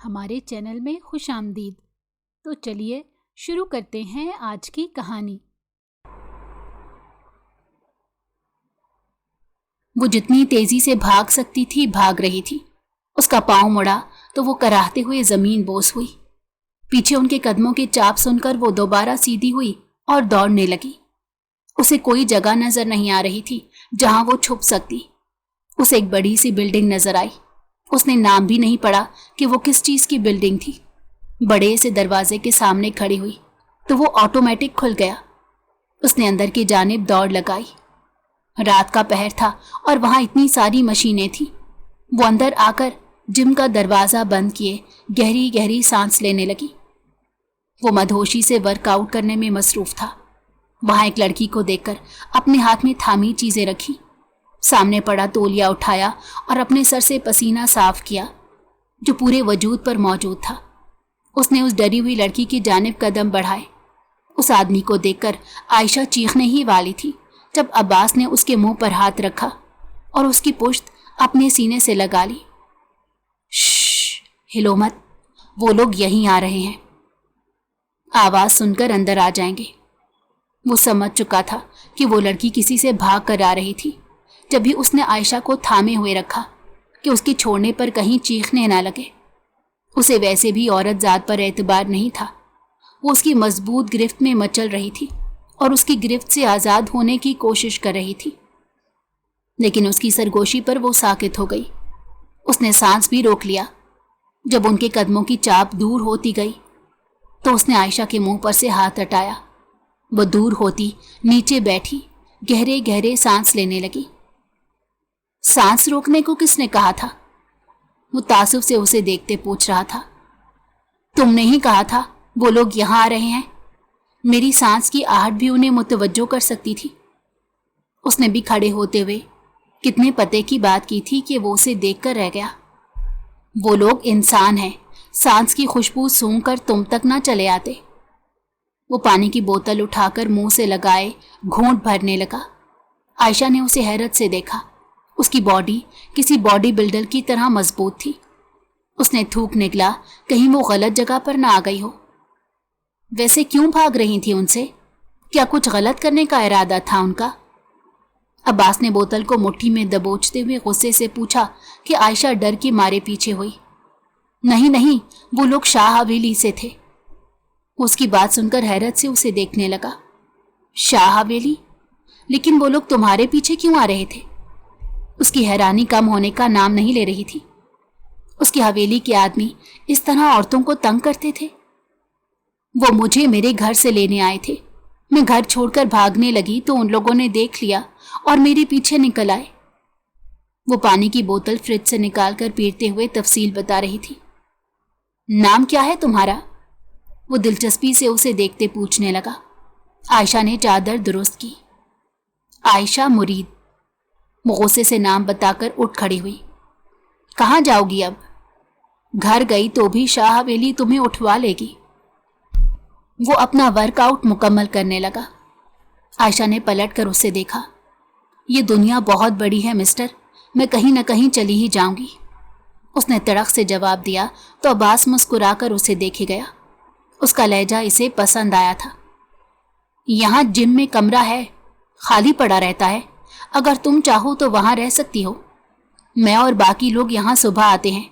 ہمارے چینل میں خوش آمدید۔ تو چلیے شروع کرتے ہیں آج کی کہانی۔ وہ جتنی تیزی سے بھاگ سکتی تھی بھاگ رہی تھی۔ اس کا پاؤں مڑا تو وہ کراہتے ہوئے زمین بوس ہوئی۔ پیچھے ان کے قدموں کی چاپ سن کر وہ دوبارہ سیدھی ہوئی اور دوڑنے لگی۔ اسے کوئی جگہ نظر نہیں آ رہی تھی جہاں وہ چھپ سکتی۔ اسے ایک بڑی سی بلڈنگ نظر آئی۔ اس نے نام بھی نہیں پڑھا کہ وہ کس چیز کی بلڈنگ تھی۔ بڑے سے دروازے کے سامنے کھڑی ہوئی تو وہ آٹومیٹک کھل گیا۔ اس نے اندر کی جانب دوڑ لگائی۔ رات کا پہر تھا اور وہاں اتنی ساری مشینیں تھیں۔ وہ اندر آ کر جم کا دروازہ بند کیے گہری گہری سانس لینے لگی۔ وہ مدہوشی سے ورک آؤٹ کرنے میں مصروف تھا۔ وہاں ایک لڑکی کو دیکھ کر اپنے ہاتھ میں تھامی چیزیں رکھی، سامنے پڑا تولیہ اٹھایا اور اپنے سر سے پسینہ صاف کیا جو پورے وجود پر موجود تھا۔ اس نے اس ڈری ہوئی لڑکی کی جانب قدم بڑھائے۔ اس آدمی کو دیکھ کر عائشہ چیخنے ہی والی تھی جب عباس نے اس کے منہ پر ہاتھ رکھا اور اس کی پشت اپنے سینے سے لگا لی۔ شش، ہلو مت، وہ لوگ یہیں آ رہے ہیں، آواز سن کر اندر آ جائیں گے۔ وہ سمجھ چکا تھا کہ وہ لڑکی کسی سے بھاگ کر آ رہی تھی، جب بھی اس نے عائشہ کو تھامے ہوئے رکھا کہ اس کے چھوڑنے پر کہیں چیخنے نہ لگے۔ اسے ویسے بھی عورت ذات پر اعتبار نہیں تھا۔ وہ اس کی مضبوط گرفت میں مچل رہی تھی اور اس کی گرفت سے آزاد ہونے کی کوشش کر رہی تھی، لیکن اس کی سرگوشی پر وہ ساکت ہو گئی۔ اس نے سانس بھی روک لیا۔ جب ان کے قدموں کی چاپ دور ہوتی گئی تو اس نے عائشہ کے منہ پر سے ہاتھ ہٹایا۔ وہ دور ہوتی نیچے بیٹھی گہرے گہرے سانس لینے لگی۔ سانس روکنے کو کس نے کہا تھا؟ وہ تعصب سے اسے دیکھتے پوچھ رہا تھا۔ تم نے ہی کہا تھا وہ لوگ یہاں آ رہے ہیں۔ میری سانس کی آہٹ بھی انہیں متوجہ کر سکتی تھی۔ اس نے بھی کھڑے ہوتے ہوئے کتنے پتے کی بات کی تھی کہ وہ اسے دیکھ کر رہ گیا۔ وہ لوگ انسان ہیں، سانس کی خوشبو سونگھ کر تم تک نہ چلے آتے۔ وہ پانی کی بوتل اٹھا کر منہ سے لگائے گھونٹ بھرنے لگا۔ عائشہ نے اسے حیرت سے دیکھا۔ اس کی باڈی کسی باڈی بلڈر کی طرح مضبوط تھی۔ اس نے تھوک نکلا کہیں وہ غلط جگہ پر نہ آ گئی ہو۔ ویسے کیوں بھاگ رہی تھی ان سے؟ کیا کچھ غلط کرنے کا ارادہ تھا ان کا؟ عباس نے بوتل کو مٹھی میں دبوچتے ہوئے غصے سے پوچھا کہ عائشہ ڈر کے مارے پیچھے ہوئی۔ نہیں نہیں، وہ لوگ شاہ حویلی سے تھے۔ اس کی بات سن کر حیرت سے اسے دیکھنے لگا۔ شاہ حویلی؟ لیکن وہ لوگ تمہارے پیچھے کیوں آ رہے تھے؟ اس کی حیرانی کم ہونے کا نام نہیں لے رہی تھی۔ اس کی حویلی کے آدمی اس طرح عورتوں کو تنگ کرتے تھے؟ وہ مجھے میرے گھر سے لینے آئے تھے۔ میں گھر چھوڑ کر بھاگنے لگی تو ان لوگوں نے دیکھ لیا اور میرے پیچھے نکل آئے۔ وہ پانی کی بوتل فریج سے نکال کر پیتے ہوئے تفصیل بتا رہی تھی۔ نام کیا ہے تمہارا؟ وہ دلچسپی سے اسے دیکھتے پوچھنے لگا۔ عائشہ نے چادر درست کی۔ عائشہ مرید۔ وہ غصے سے نام بتا کر اٹھ کھڑی ہوئی۔ کہاں جاؤ گی اب؟ گھر گئی تو بھی شاہ حویلی تمہیں اٹھوا لے گی۔ وہ اپنا ورک آؤٹ مکمل کرنے لگا۔ عائشہ نے پلٹ کر اسے دیکھا۔ یہ دنیا بہت بڑی ہے مسٹر، میں کہیں نہ کہیں چلی ہی جاؤں گی۔ اس نے تڑق سے جواب دیا تو عباس مسکرا کر اسے دیکھے گیا۔ اس کا لہجہ اسے پسند آیا تھا۔ یہاں جم میں کمرہ ہے، خالی پڑا رہتا ہے، اگر تم چاہو تو وہاں رہ سکتی ہو۔ میں اور باقی لوگ یہاں صبح آتے ہیں،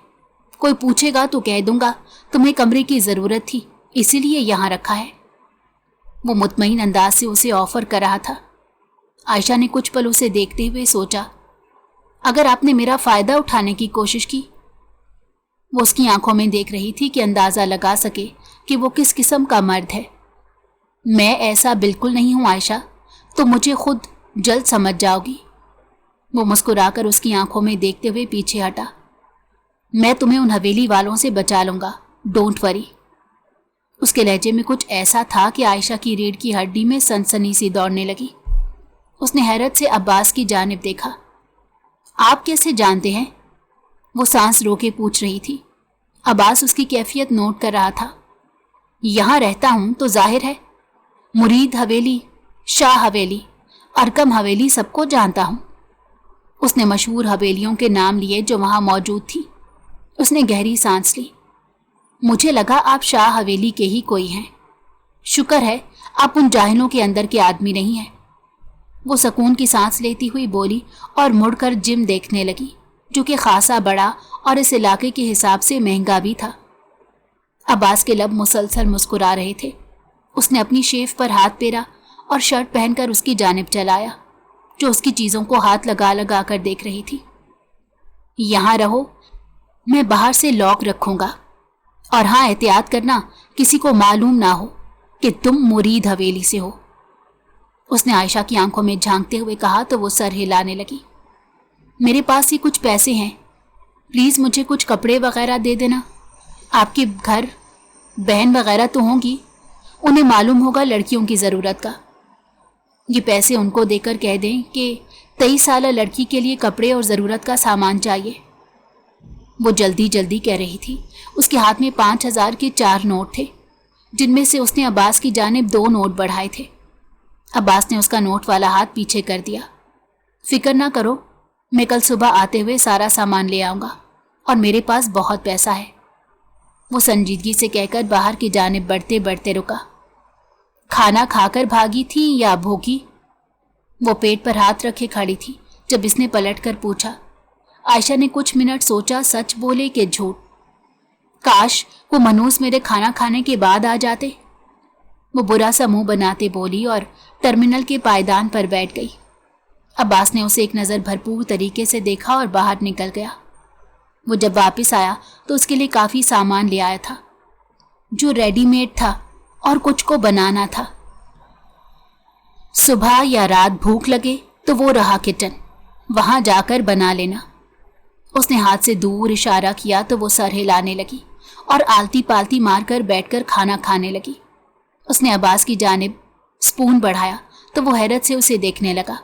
کوئی پوچھے گا تو کہہ دوں گا تمہیں کمرے کی ضرورت تھی اسی لیے یہاں رکھا ہے۔ وہ مطمئن انداز سے اسے آفر کر رہا تھا۔ عائشہ نے کچھ پل اسے دیکھتے ہوئے سوچا، اگر آپ نے میرا فائدہ اٹھانے کی کوشش کی؟ وہ اس کی آنکھوں میں دیکھ رہی تھی کہ اندازہ لگا سکے کہ وہ کس قسم کا مرد ہے۔ میں ایسا بالکل نہیں ہوں عائشہ، تو مجھے خود جلد سمجھ جاؤ گی۔ وہ مسکرا کر اس کی آنکھوں میں دیکھتے ہوئے پیچھے ہٹا۔ میں تمہیں ان حویلی والوں سے بچا لوں گا، ڈونٹ وری۔ اس کے لہجے میں کچھ ایسا تھا کہ عائشہ کی ریڑھ کی ہڈی میں سنسنی سی دوڑنے لگی۔ اس نے حیرت سے عباس کی جانب دیکھا۔ آپ کیسے جانتے ہیں؟ وہ سانس روکے پوچھ رہی تھی۔ عباس اس کی کیفیت نوٹ کر رہا تھا۔ یہاں رہتا ہوں تو ظاہر ہے، مرید حویلی، شاہ حویلی، ارکم حویلی سب کو جانتا ہوں۔ اس نے مشہور حویلیوں کے نام لیے جو وہاں موجود تھی۔ اس نے گہری سانس لی۔ मुझे लगा आप शाह हवेली के ही कोई हैं। शुक्र है आप उन जाहिलों के अंदर के आदमी नहीं हैं। वो सुकून की सांस लेती हुई बोली और मुड़कर जिम देखने लगी, जो कि खासा बड़ा और इस इलाके के हिसाब से महंगा भी था। अब्बास के लब मुसलसल मुस्कुरा रहे थे। उसने अपनी शेफ पर हाथ फेरा और शर्ट पहनकर उसकी जानिब चलाया, जो उसकी चीज़ों को हाथ लगा लगा कर देख रही थी। यहाँ रहो, मैं बाहर से लॉक रखूँगा, और हाँ, एहतियात करना किसी को मालूम ना हो कि तुम मुरीद हवेली से हो। उसने आयशा की आंखों में झांकते हुए कहा तो वो सर हिलाने लगी। मेरे पास ही कुछ पैसे हैं, प्लीज़ मुझे कुछ कपड़े वगैरह दे देना। आपके घर बहन वगैरह तो होंगी, उन्हें मालूम होगा लड़कियों की ज़रूरत का। ये पैसे उनको देकर कह दें कि 23 साल लड़की के लिए कपड़े और ज़रूरत का सामान चाहिए। वो जल्दी जल्दी कह रही थी। उसके हाथ में 5000 के 4 नोट थे, जिनमें से उसने अब्बास की जानिब 2 नोट बढ़ाए थे। अब्बास ने उसका नोट वाला हाथ पीछे कर दिया। फिक्र ना करो, मैं कल सुबह आते हुए सारा सामान ले आऊँगा और मेरे पास बहुत पैसा है। वो संजीदगी से कहकर बाहर की जानिब बढ़ते बढ़ते रुका। खाना खाकर भागी थी या भूखी? वो पेट पर हाथ रखे खड़ी थी जब इसने पलट कर पूछा। आयशा ने कुछ मिनट सोचा, सच बोले कि झूठ। काश वो मनूस मेरे खाना खाने के बाद आ जाते। वो बुरा सा मुंह बनाते बोली और टर्मिनल के पायदान पर बैठ गई। अब्बास ने उसे एक नज़र भरपूर तरीके से देखा और बाहर निकल गया। वो जब वापस आया तो उसके लिए काफ़ी सामान ले आया था, जो रेडीमेड था और कुछ को बनाना था। सुबह या रात भूख लगे तो वो रहा किचन, वहाँ जाकर बना लेना। उसने हाथ से दूर इशारा किया तो वो सर हिलाने लगी और आलती पालती मारकर बैठकर खाना खाने लगी। उसने अब्बास की जानिब स्पून बढ़ाया तो वो हैरत से उसे देखने लगा।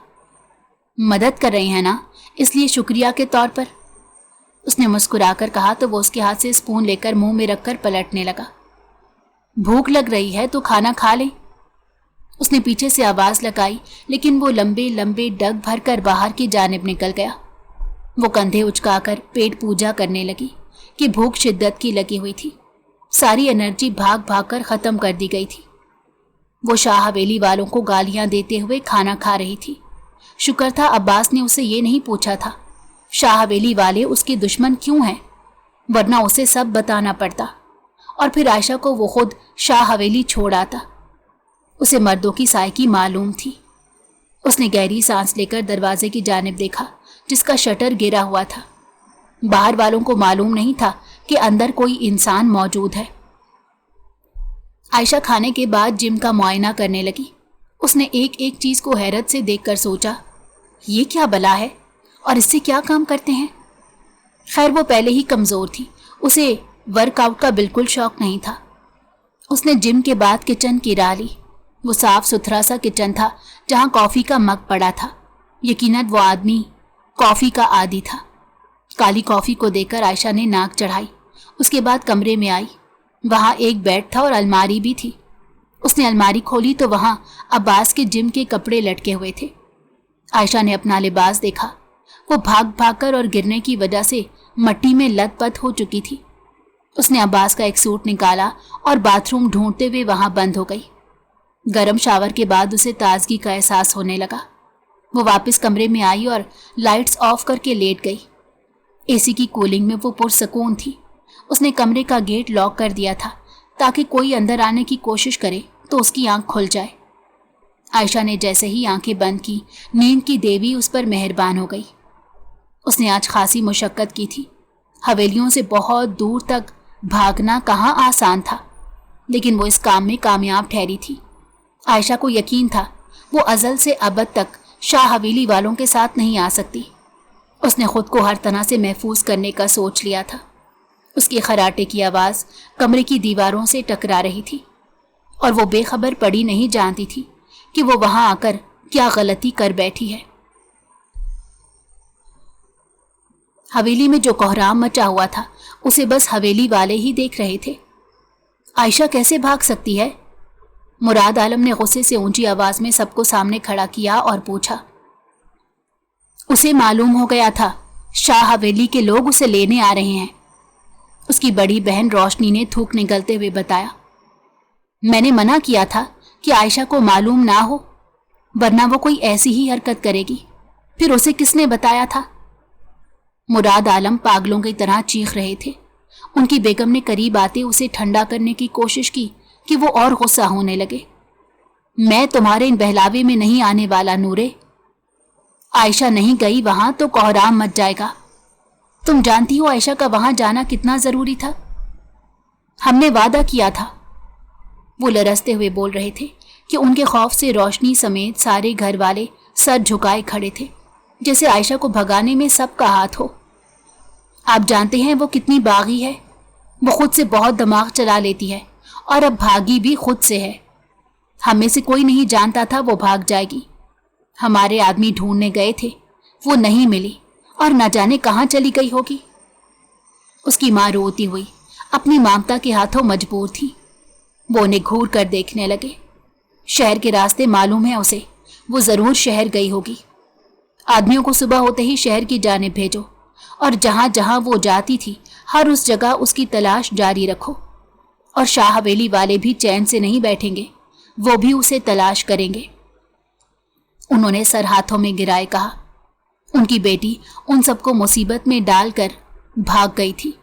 मदद कर रही है ना, इसलिए शुक्रिया के तौर पर, उसने मुस्कुराकर कहा तो वो उसके हाथ से स्पून लेकर मुंह में रखकर पलटने लगा। भूख लग रही है तो खाना खा ले, उसने पीछे से आवाज़ लगाई, लेकिन वो लंबे लंबे डग भर कर बाहर की जानिब निकल गया। वो कंधे उचकाकर पेट पूजा करने लगी कि भूख शिद्दत की लगी हुई थी। सारी एनर्जी भाग भाग कर ख़त्म कर दी गई थी। वो शाह हवेली वालों को गालियां देते हुए खाना खा रही थी। शुक्र था अब्बास ने उसे ये नहीं पूछा था शाह हवेली वाले उसके दुश्मन क्यों हैं, वरना उसे सब बताना पड़ता और फिर आयशा को वो खुद शाह हवेली छोड़ आता। उसे मर्दों की साइकी मालूम थी। उसने गहरी सांस लेकर दरवाजे की जानिब देखा, जिसका शटर गिरा हुआ था। बाहर वालों को मालूम नहीं था कि अंदर कोई इंसान मौजूद है। आयशा खाने के बाद जिम का मुआयना करने लगी। उसने एक एक चीज़ को हैरत से देखकर सोचा, ये क्या बला है और इससे क्या काम करते हैं। खैर वो पहले ही कमज़ोर थी, उसे वर्कआउट का बिल्कुल शौक नहीं था। उसने जिम के बाद किचन की राह ली। वो साफ सुथरा सा किचन था जहाँ कॉफ़ी का मग पड़ा था। यकीनन वो आदमी कॉफ़ी का आदी था। काली कॉफ़ी को देखकर आयशा ने नाक चढ़ाई। उसके बाद कमरे में आई। वहाँ एक बेड था और अलमारी भी थी। उसने अलमारी खोली तो वहाँ अब्बास के जिम के कपड़े लटके हुए थे। आयशा ने अपना लिबास देखा। वो भाग भाग कर और गिरने की वजह से मट्टी में लथपथ हो चुकी थी। उसने अब्बास का एक सूट निकाला और बाथरूम ढूंढते हुए वहाँ बंद हो गई। गर्म शावर के बाद उसे ताजगी का एहसास होने लगा। वो वापस कमरे में आई और लाइट्स ऑफ करके लेट गई। एसी की कूलिंग में वो पुरसकून थी। उसने कमरे का गेट लॉक कर दिया था ताकि कोई अंदर आने की कोशिश करे तो उसकी आंख खुल जाए। आयशा ने जैसे ही आंखें बंद की, नींद की देवी उस पर मेहरबान हो गई। उसने आज खासी मुशक्कत की थी। हवेलियों से बहुत दूर तक भागना कहाँ आसान था, लेकिन वो इस काम में कामयाब ठहरी थी। आयशा को यकीन था वो अज़ल से अबद तक शाह हवेली वालों के साथ नहीं आ सकती। उसने खुद को हर तरह से महफूज करने का सोच लिया था। उसकी खराटे की आवाज़ कमरे की दीवारों से टकरा रही थी और वो बेखबर पड़ी नहीं जानती थी कि वो वहाँ आकर क्या गलती कर बैठी है। हवेली में जो कोहराम मचा हुआ था उसे बस हवेली वाले ही देख रहे थे। आयशा कैसे भाग सकती है? मुराद आलम ने गुस्से से ऊंची आवाज में सबको सामने खड़ा किया और पूछा। उसे मालूम हो गया था शाह हवेली के लोग उसे लेने आ रहे हैं। उसकी बड़ी बहन रोशनी ने थूक निकलते हुए बताया। मैंने मना किया था कि आयशा को मालूम ना हो, वरना वो कोई ऐसी ही हरकत करेगी। फिर उसे किसने बताया था? मुराद आलम पागलों की तरह चीख रहे थे। उनकी बेगम ने करीब आते उसे ठंडा करने की कोशिश की कि वो और गुस्सा होने लगे। मैं तुम्हारे इन बहलावे में नहीं आने वाला नूरे। आयशा नहीं गई वहां तो कोहराम मच जाएगा। तुम जानती हो आयशा का वहां जाना कितना जरूरी था। हमने वादा किया था। वो लरसते हुए बोल रहे थे कि उनके खौफ से रोशनी समेत सारे घर वाले सर झुकाए खड़े थे, जैसे आयशा को भगाने में सबका हाथ हो। आप जानते हैं वो कितनी बागी है। वो खुद से बहुत दिमाग चला लेती है और अब भागी भी खुद से है। हमें से कोई नहीं जानता था वो भाग जाएगी। हमारे आदमी ढूंढने गए थे, वो नहीं मिली और न जाने कहाँ चली गई होगी। उसकी माँ रोती हुई अपनी ममता के हाथों मजबूर थी। वो उन्हें घूर कर देखने लगे। शहर के रास्ते मालूम है उसे, वो जरूर शहर गई होगी। आदमियों को सुबह होते ही शहर की जानिब भेजो और जहां जहां वो जाती थी हर उस जगह उसकी तलाश जारी रखो। और शाह हवेली वाले भी चैन से नहीं बैठेंगे, वो भी उसे तलाश करेंगे। उन्होंने सर हाथों में गिराए कहा। उनकी बेटी उन सबको मुसीबत में डालकर भाग गई थी।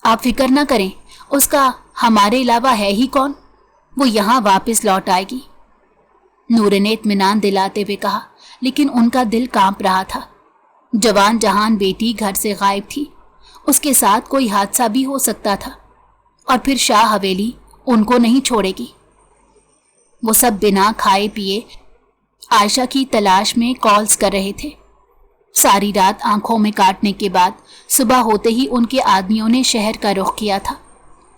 आप फिक्र न करें, उसका हमारे अलावा है ही कौन, वो यहां वापस लौट आएगी। नूरे ने इत्मीनान दिलाते हुए कहा, लेकिन उनका दिल कांप रहा था। जवान जहान बेटी घर से गायब थी, उसके साथ कोई हादसा भी हो सकता था और फिर शाह हवेली उनको नहीं छोड़ेगी। वो सब बिना खाए पिए आयशा की तलाश में कॉल्स कर रहे थे। सारी रात आंखों में काटने के बाद सुबह होते ही उनके आदमियों ने शहर का रुख किया था।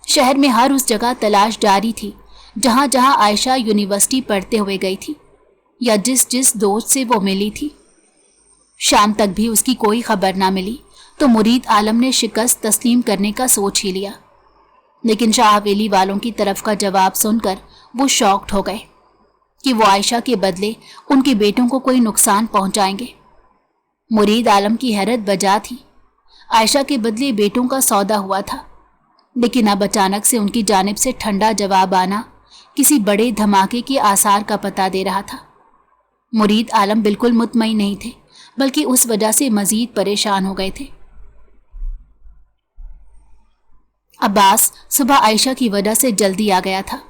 शहर में हर उस जगह तलाश जारी थी जहां जहां आयशा यूनिवर्सिटी पढ़ते हुए गई थी या जिस जिस दोस्त से वो मिली थी। शाम तक भी उसकी कोई खबर ना मिली तो मुरीद आलम ने शिकस्त तस्लीम करने का सोच ही लिया। लेकिन शाह हवेली वालों की तरफ का जवाब सुनकर वो शॉक्ड हो गए कि वो आयशा के बदले उनके बेटों को कोई नुकसान पहुंचाएंगे। मुरीद आलम की हैरत बजा थी। आयशा के बदले बेटों का सौदा हुआ था, लेकिन अब अचानक से उनकी जानिब से ठंडा जवाब आना किसी बड़े धमाके के आसार का पता दे रहा था। मुरीद आलम बिल्कुल मुतमईन नहीं थे, बल्कि उस वजह से मजीद परेशान हो गए थे। अब्बास सुबह आयशा की वजह से जल्दी आ गया था।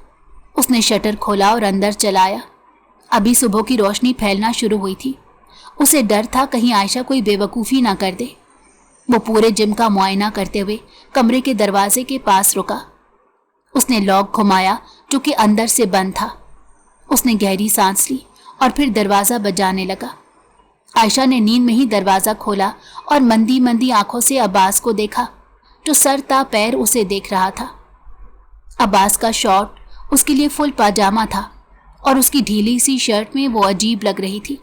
उसने शटर खोला और अंदर चला आया। अभी सुबह की रोशनी फैलना शुरू हुई थी। उसे डर था कहीं आयशा कोई बेवकूफ़ी ना कर दे। वो पूरे जिम का मुआयना करते हुए कमरे के दरवाजे के पास रुका। उसने लॉक घुमाया जो कि अंदर से बंद था। उसने गहरी सांस ली और फिर दरवाज़ा बजाने लगा। आयशा ने नींद में ही दरवाज़ा खोला और मंदी मंदी आंखों से अब्बास को देखा जो सर ता पैर उसे देख रहा था। अब्बास का शॉर्ट उसके लिए फुल पाजामा था और उसकी ढीली सी शर्ट में वो अजीब लग रही थी।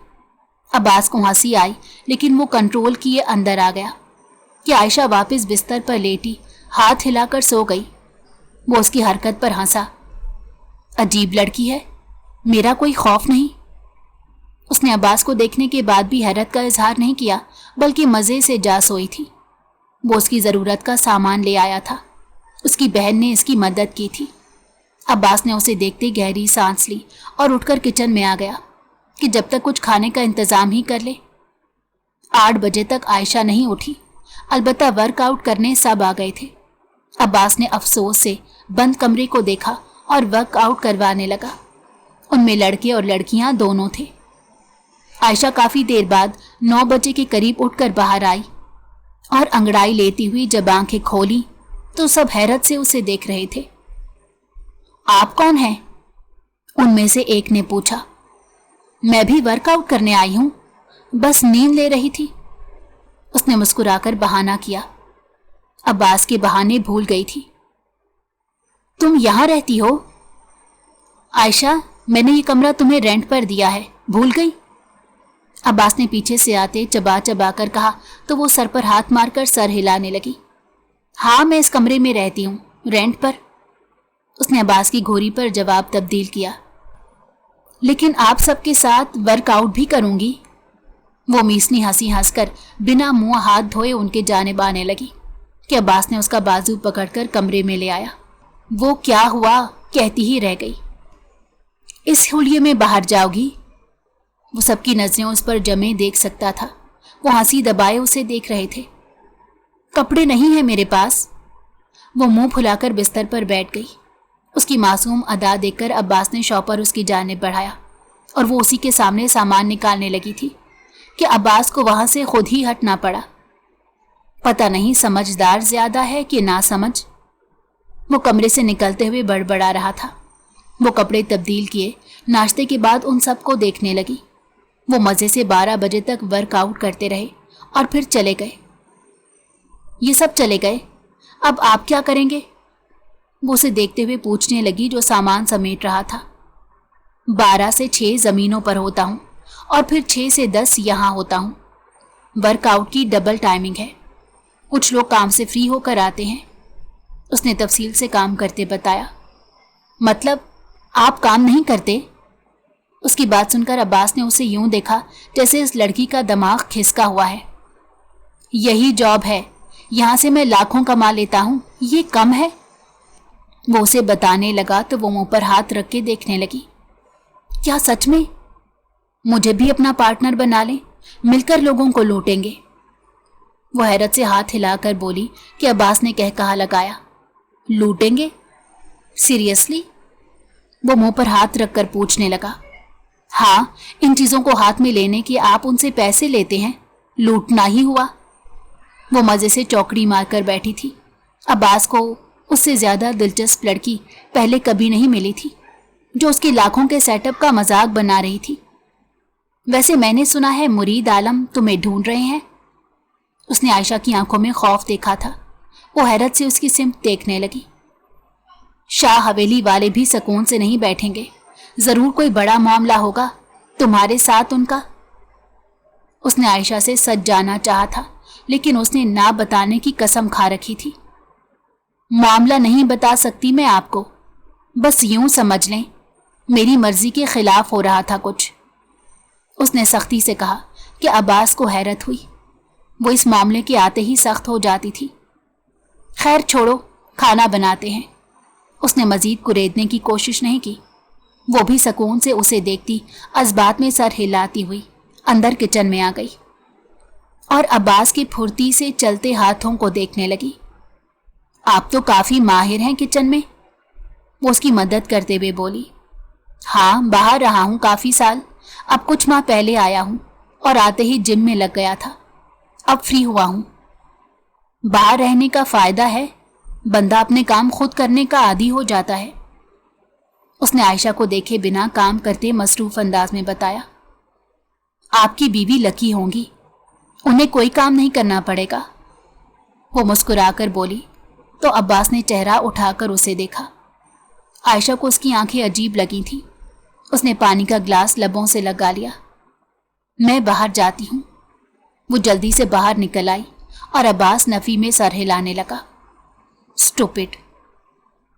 अब्बास को हंसी आई, लेकिन वो कंट्रोल किए अंदर आ गया कि आयशा वापस बिस्तर पर लेटी हाथ हिलाकर सो गई। वो उसकी हरकत पर हंसा। अजीब लड़की है, मेरा कोई खौफ नहीं। उसने अब्बास को देखने के बाद भी हैरत का इजहार नहीं किया, बल्कि मज़े से जा सोई थी। वो उसकी ज़रूरत का सामान ले आया था। उसकी बहन ने इसकी मदद की थी। अब्बास ने उसे देखते गहरी सांस ली और उठकर किचन में आ गया कि जब तक कुछ खाने का इंतज़ाम ही कर ले। 8 बजे तक आयशा नहीं उठी, अलबत्ता वर्कआउट करने सब आ गए थे। अब्बास ने अफसोस से बंद कमरे को देखा और वर्कआउट करवाने लगा। उनमें लड़के और लड़कियां दोनों थे। आयशा काफ़ी देर बाद 9 बजे के करीब उठकर बाहर आई और अंगड़ाई लेती हुई जब आंखें खोली तो सब हैरत से उसे देख रहे थे। आप कौन हैं? उनमें से एक ने पूछा। मैं भी वर्कआउट करने आई हूं, बस नींद ले रही थी। उसने मुस्कुराकर बहाना किया। अब्बास के बहाने भूल गई थी। तुम यहां रहती हो? आयशा, मैंने ये कमरा तुम्हें रेंट पर दिया है, भूल गई? अब्बास ने पीछे से आते चबा चबा कर कहा तो वो सर पर हाथ मारकर सर हिलाने लगी। हाँ, मैं इस कमरे में रहती हूँ, रेंट पर। उसने अब्बास की घोरी पर जवाब तब्दील किया। लेकिन आप सबके साथ वर्कआउट भी करूंगी। वो मीसनी हंसी हंसकर बिना मुंह हाथ धोए उनके जानिब आने लगी। کہ अब्बास ने उसका बाजू पकड़कर कमरे में ले आया। वो क्या हुआ कहती ही रह गई। इस हुलिये में बाहर जाओगी? वो सबकी नजरें उस पर जमे देख सकता था। वो हंसी दबाए उसे देख रहे थे। कपड़े नहीं है मेरे पास। वो मुंह फुलाकर बिस्तर पर बैठ गई। उसकी मासूम अदा देखकर अब्बास ने शॉपर उसकी जानिब बढ़ाया और वो उसी के सामने सामान निकालने लगी थी कि अब्बास को वहां से खुद ही हटना पड़ा। पता नहीं समझदार ज्यादा है कि ना समझ। वो कमरे से निकलते हुए बड़बड़ा रहा था। वो कपड़े तब्दील किए, नाश्ते के बाद उन सबको देखने लगी। वो मजे से 12 बजे तक वर्कआउट करते रहे और फिर चले गए। ये सब चले गए, अब आप क्या करेंगे? वो उसे देखते हुए पूछने लगी जो सामान समेट रहा था। 12 से 6 जमीनों पर होता हूँ और फिर 6 से 10 यहाँ होता हूँ। वर्कआउट की डबल टाइमिंग है। कुछ लोग काम से फ्री होकर आते हैं। उसने तफसील से काम करते बताया। मतलब आप काम नहीं करते? उसकी बात सुनकर अब्बास ने उसे यूं देखा जैसे इस लड़की का दिमाग खिसका हुआ है। यही जॉब है, यहाँ से मैं लाखों कमा लेता हूँ, ये कम है? वो उसे बताने लगा तो वो मुंह पर हाथ रख के देखने लगी। क्या सच में? मुझे भी अपना पार्टनर बना लें, मिलकर लोगों को लूटेंगे। वो हैरत से हाथ हिलाकर बोली कि अब्बास ने कह कहा लगाया। लूटेंगे? सीरियसली? वो मुंह पर हाथ रखकर पूछने लगा। हाँ, इन चीजों को हाथ में लेने के आप उनसे पैसे लेते हैं, लूटना ही हुआ। वो मजे से चौकड़ी मारकर बैठी थी। अब्बास को उससे ज्यादा दिलचस्प लड़की पहले कभी नहीं मिली थी जो उसके लाखों के सेटअप का मजाक बना रही थी। वैसे मैंने सुना है मुरीद आलम तुम्हें ढूंढ रहे हैं। उसने आयशा की आंखों में खौफ देखा था। वो हैरत से उसकी सिमत देखने लगी। शाह हवेली वाले भी सुकून से नहीं बैठेंगे, जरूर कोई बड़ा मामला होगा तुम्हारे साथ उनका। उसने आयशा से सच जानना चाहा था, लेकिन उसने ना बताने की कसम खा रखी थी। मामला नहीं बता सकती मैं आपको, बस यूं समझ लें मेरी मर्जी के खिलाफ हो रहा था कुछ। उसने सख्ती से कहा कि अब्बास को हैरत हुई। वो इस मामले के आते ही सख्त हो जाती थी। खैर छोड़ो, खाना बनाते हैं। उसने मजीद कुरेदने की कोशिश नहीं की। वो भी सुकून से उसे देखती अज़बात में सर हिलाती हुई अंदर किचन में आ गई और अब्बास की फुर्ती से चलते हाथों को देखने लगी। आप तो काफी माहिर हैं किचन में, वो उसकी मदद करते हुए बोली। हाँ, बाहर रहा हूं काफी साल, अब कुछ माह पहले आया हूं और आते ही जिम में लग गया था, अब फ्री हुआ हूं। बाहर रहने का फायदा है, बंदा अपने काम खुद करने का आदी हो जाता है। उसने आयशा को देखे बिना काम करते मसरूफ अंदाज में बताया। आपकी बीवी लकी होंगी, उन्हें कोई काम नहीं करना पड़ेगा। वो मुस्कुराकर बोली तो अब्बास ने चेहरा उठाकर उसे देखा। आयशा को उसकी आंखें अजीब लगी थी। उसने पानी का ग्लास लबों से लगा लिया। मैं बाहर जाती हूँ। वो जल्दी से बाहर निकल आई और अब्बास नफी में सर हिलाने लगा। स्टूपिड,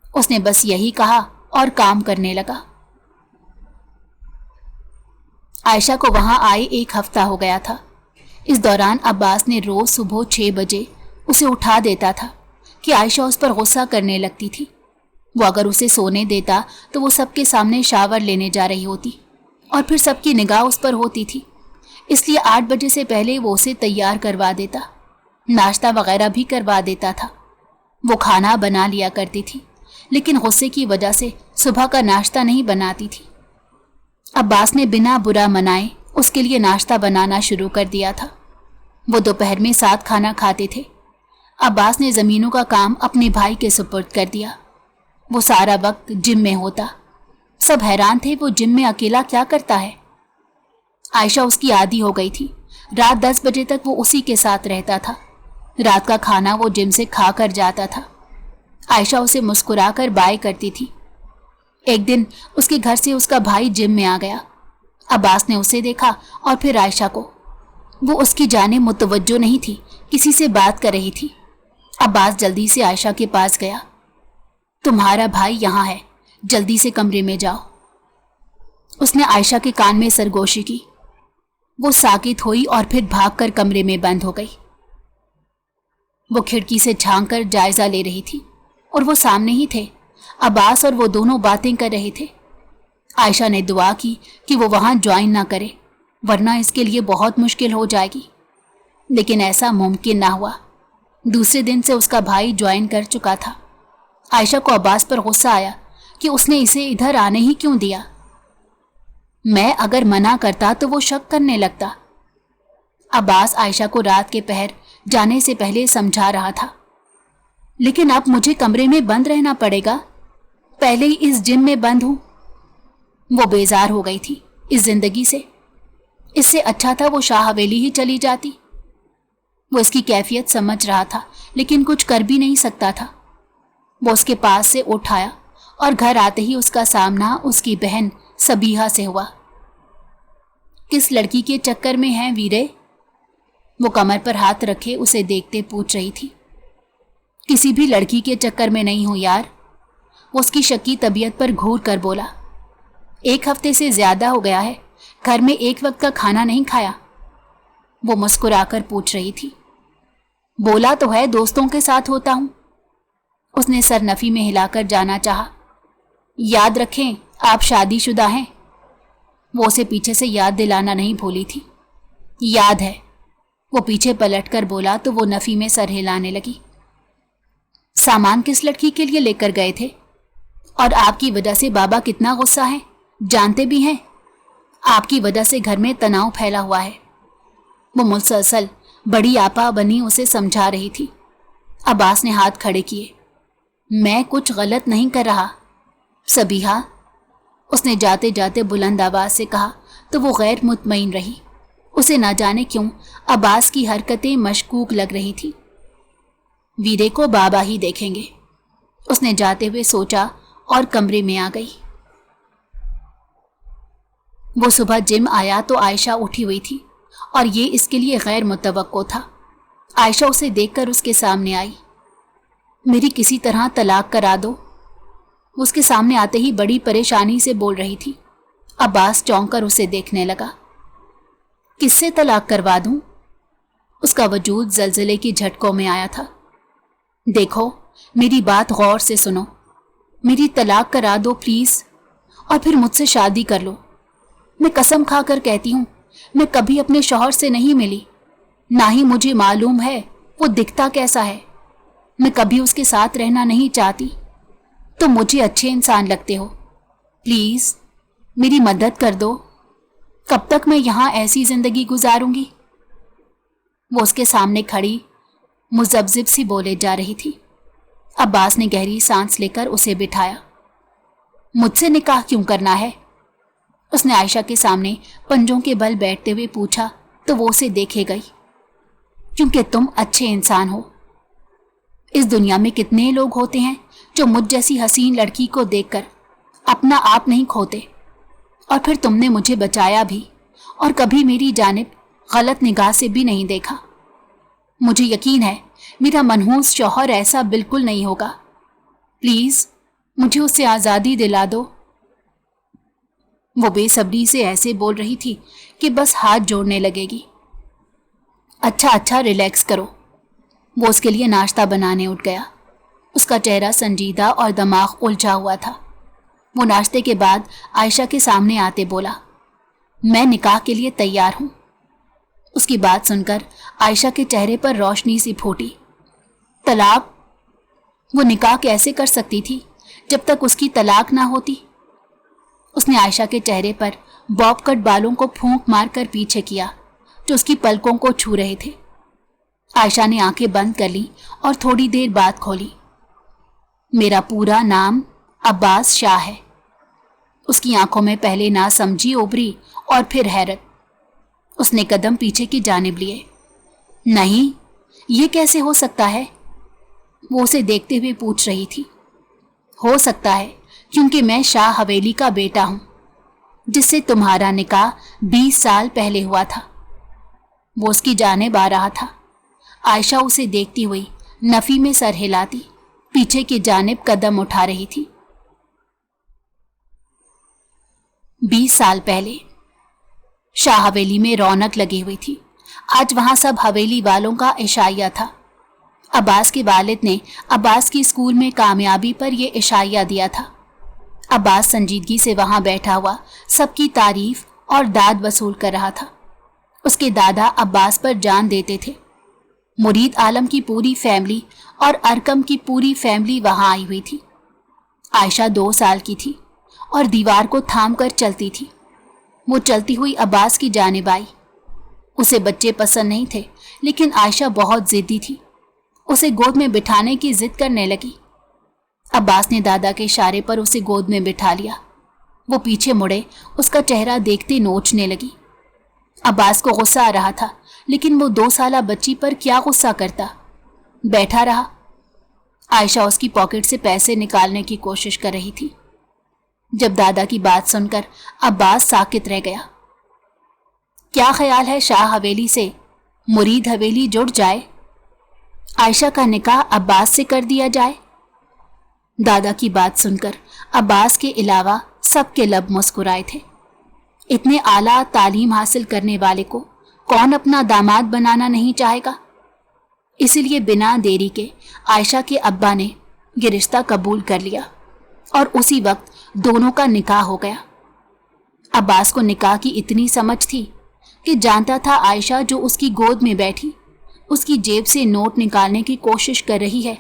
उसने बस यही कहा और काम करने लगा। आयशा को वहां आए 1 हफ्ता हो गया था। इस दौरान अब्बास ने रोज सुबह 6 बजे उसे उठा देता था कि आयशा उस पर गुस्सा करने लगती थी। वो अगर उसे सोने देता तो वो सबके सामने शावर लेने जा रही होती और फिर सबकी निगाह उस पर होती थी, इसलिए 8 बजे से पहले वो उसे तैयार करवा देता, नाश्ता वगैरह भी करवा देता था। वो खाना बना लिया करती थी, लेकिन गुस्से की वजह से सुबह का नाश्ता नहीं बनाती थी। अब्बास ने बिना बुरा मनाए उसके लिए नाश्ता बनाना शुरू कर दिया था। वो दोपहर में साथ खाना खाते थे। अब्बास ने ज़मीनों का काम अपने भाई के सुपुर्द कर दिया। वो सारा वक्त जिम में होता। सब हैरान थे वो जिम में अकेला क्या करता है। आयशा उसकी आदी हो गई थी। रात 10 बजे तक वो उसी के साथ रहता था। रात का खाना वो जिम से खा कर जाता था। आयशा उसे मुस्कुराकर बाय करती थी। एक दिन उसके घर से उसका भाई जिम में आ गया। अब्बास ने उसे देखा और फिर आयशा को। वो उसकी जानिब मुतवज्जो नहीं थी, किसी से बात कर रही थी। अब्बास जल्दी से आयशा के पास गया। तुम्हारा भाई यहाँ है, जल्दी से कमरे में जाओ। उसने आयशा के कान में सरगोशी की। वो साकित हुई और फिर भागकर कमरे में बंद हो गई। वो खिड़की से झांक कर जायजा ले रही थी और वो सामने ही थे। अब्बास और वो दोनों बातें कर रहे थे। आयशा ने दुआ की कि वो वहां ज्वाइन ना करे, वरना इसके लिए बहुत मुश्किल हो जाएगी, लेकिन ऐसा मुमकिन ना हुआ। दूसरे दिन से उसका भाई ज्वाइन कर चुका था। आयशा को अब्बास पर गुस्सा आया कि उसने इसे इधर आने ही क्यों दिया। मैं अगर मना करता तो वो शक करने लगता। अब्बास आयशा को रात के पहर जाने से पहले समझा रहा था, लेकिन अब मुझे कमरे में बंद रहना पड़ेगा, पहले ही इस जिम में बंद हूं। वो बेजार हो गई थी इस जिंदगी से। इससे अच्छा था वो शाह हवेली ही चली जाती। वो इसकी कैफियत समझ रहा था, लेकिन कुछ कर भी नहीं सकता था। वो उसके पास से उठ आया और घर आते ही उसका सामना उसकी बहन सबीहा से हुआ। किस लड़की के चक्कर में है वीरे? वो कमर पर हाथ रखे उसे देखते पूछ रही थी। किसी भी लड़की के चक्कर में नहीं हूं यार, वो उसकी शक्की तबीयत पर घूर कर बोला। 1 हफ्ते से ज्यादा हो गया है, घर में एक वक्त का खाना नहीं खाया। वो मुस्कुराकर पूछ रही थी। बोला तो है दोस्तों के साथ होता हूं। उसने सर नफी में हिलाकर जाना चाहा। याद रखें आप शादीशुदा हैं। वो उसे पीछे से याद दिलाना नहीं भूली थी। याद है, वो पीछे पलटकर बोला तो वो नफी में सर हिलाने लगी। सामान किस लड़की के लिए लेकर गए थे? और आपकी वजह से बाबा कितना गुस्सा है, जानते भी हैं। आपकी वजह से घर में तनाव फैला हुआ है। वो मुसलसल बड़ी आपा बनी उसे समझा रही थी। अब्बास ने हाथ खड़े किए। मैं कुछ गलत नहीं कर रहा सबीहा, उसने जाते जाते बुलंद आवाज से कहा तो वो गैर मुतमईन रही। उसे ना जाने क्यों अब्बास की हरकतें मशकूक लग रही थी। वीरे को बाबा ही देखेंगे, उसने जाते हुए सोचा और कमरे में आ गई। वो सुबह जिम आया तो आयशा उठी हुई थी और ये इसके लिए गैर मुतवक्को था। आयशा उसे देखकर उसके सामने आई। मेरी किसी तरह तलाक करा दो, उसके सामने आते ही बड़ी परेशानी से बोल रही थी। अब्बास चौंक कर उसे देखने लगा। किससे तलाक करवा दूं? उसका वजूद जलजले की झटकों में आया था। देखो मेरी बात गौर से सुनो, मेरी तलाक करा दो प्लीज, और फिर मुझसे शादी कर लो। मैं कसम खाकर कहती हूं, मैं कभी अपने शौहर से नहीं मिली, ना ही मुझे मालूम है वो दिखता कैसा है। मैं कभी उसके साथ रहना नहीं चाहती। तो मुझे अच्छे इंसान लगते हो, प्लीज मेरी मदद कर दो। कब तक मैं यहां ऐसी जिंदगी गुजारूंगी? वो उसके सामने खड़ी मुजब्जिब सी बोले जा रही थी। अब्बास ने गहरी सांस लेकर उसे बिठाया। मुझसे निकाह क्यों करना है? उसने आयशा के सामने पंजों के बल बैठते हुए पूछा तो वो उसे देखे गई। क्योंकि तुम अच्छे इंसान हो। इस दुनिया में कितने लोग होते हैं जो मुझ जैसी हसीन लड़की को देखकर अपना आप नहीं खोते, और फिर तुमने मुझे बचाया भी और कभी मेरी जानिब गलत निगाह से भी नहीं देखा। मुझे यकीन है मेरा मनहूस शौहर ऐसा बिल्कुल नहीं होगा। प्लीज मुझे उससे आज़ादी दिला दो। वो बेसब्री से ऐसे बोल रही थी कि बस हाथ जोड़ने लगेगी। अच्छा रिलैक्स करो। वो उसके लिए नाश्ता बनाने उठ गया। उसका चेहरा संजीदा और दिमाग उलझा हुआ था। वो नाश्ते के बाद आयशा के सामने आते बोला, मैं निकाह के लिए तैयार हूं। उसकी बात सुनकर आयशा के चेहरे पर रोशनी सी फूटी। तलाक? वो निकाह कैसे कर सकती थी जब तक उसकी तलाक ना होती? उसने आयशा के चेहरे पर बॉब कट बालों को फूंक मारकर पीछे किया जो उसकी पलकों को छू रहे थे। आयशा ने आंखें बंद कर ली और थोड़ी देर बाद खोली। मेरा पूरा नाम अब्बास शाह है। उसकी आंखों में पहले ना समझी उभरी और फिर हैरत। उसने कदम पीछे की जानिब लिए। नहीं, ये कैसे हो सकता है? वो उसे देखते हुए पूछ रही थी। हो सकता है क्योंकि मैं शाह हवेली का बेटा हूं, जिससे तुम्हारा निकाह 20 साल पहले हुआ था। वो उसकी जानिब आ रहा था। आयशा उसे देखती हुई नफी में सर हिलाती पीछे की जानिब कदम उठा रही थी। 20 साल पहले शाह हवेली में रौनक लगी हुई थी। आज वहां सब हवेली वालों का इशाया था। عباس کے والد نے عباس کی اسکول میں کامیابی پر یہ اشائیہ دیا تھا۔ عباس سنجیدگی سے وہاں بیٹھا ہوا سب کی تعریف اور داد وصول کر رہا تھا۔ اس کے دادا عباس پر جان دیتے تھے۔ مرید عالم کی پوری فیملی اور ارکم کی پوری فیملی وہاں آئی ہوئی تھی۔ عائشہ 2 سال کی تھی اور دیوار کو تھام کر چلتی تھی۔ وہ چلتی ہوئی عباس کی جانب آئی۔ اسے بچے پسند نہیں تھے، لیکن عائشہ بہت ضدی تھی۔ اسے گود میں بٹھانے کی ضد کرنے لگی۔ عباس نے دادا کے اشارے پر اسے گود میں بٹھا لیا۔ وہ پیچھے مڑے اس کا چہرہ دیکھتے نوچنے لگی۔ عباس کو غصہ آ رہا تھا، لیکن وہ 2 سالہ بچی پر کیا غصہ کرتا؟ بیٹھا رہا۔ عائشہ اس کی پاکٹ سے پیسے نکالنے کی کوشش کر رہی تھی۔ جب دادا کی بات سن کر عباس ساکت رہ گیا۔ کیا خیال ہے شاہ حویلی سے مرید حویلی جڑ جائے؟ عائشہ کا نکاح عباس سے کر دیا جائے؟ دادا کی بات سن کر عباس کے علاوہ سب کے لب مسکرائے تھے۔ اتنے اعلیٰ تعلیم حاصل کرنے والے کو کون اپنا داماد بنانا نہیں چاہے گا؟ اسی لیے بنا دیری کے عائشہ کے ابا نے یہ رشتہ قبول کر لیا اور اسی وقت دونوں کا نکاح ہو گیا۔ عباس کو نکاح کی اتنی سمجھ تھی کہ جانتا تھا عائشہ جو اس کی گود میں بیٹھی اس کی جیب سے نوٹ نکالنے کی کوشش کر رہی ہے،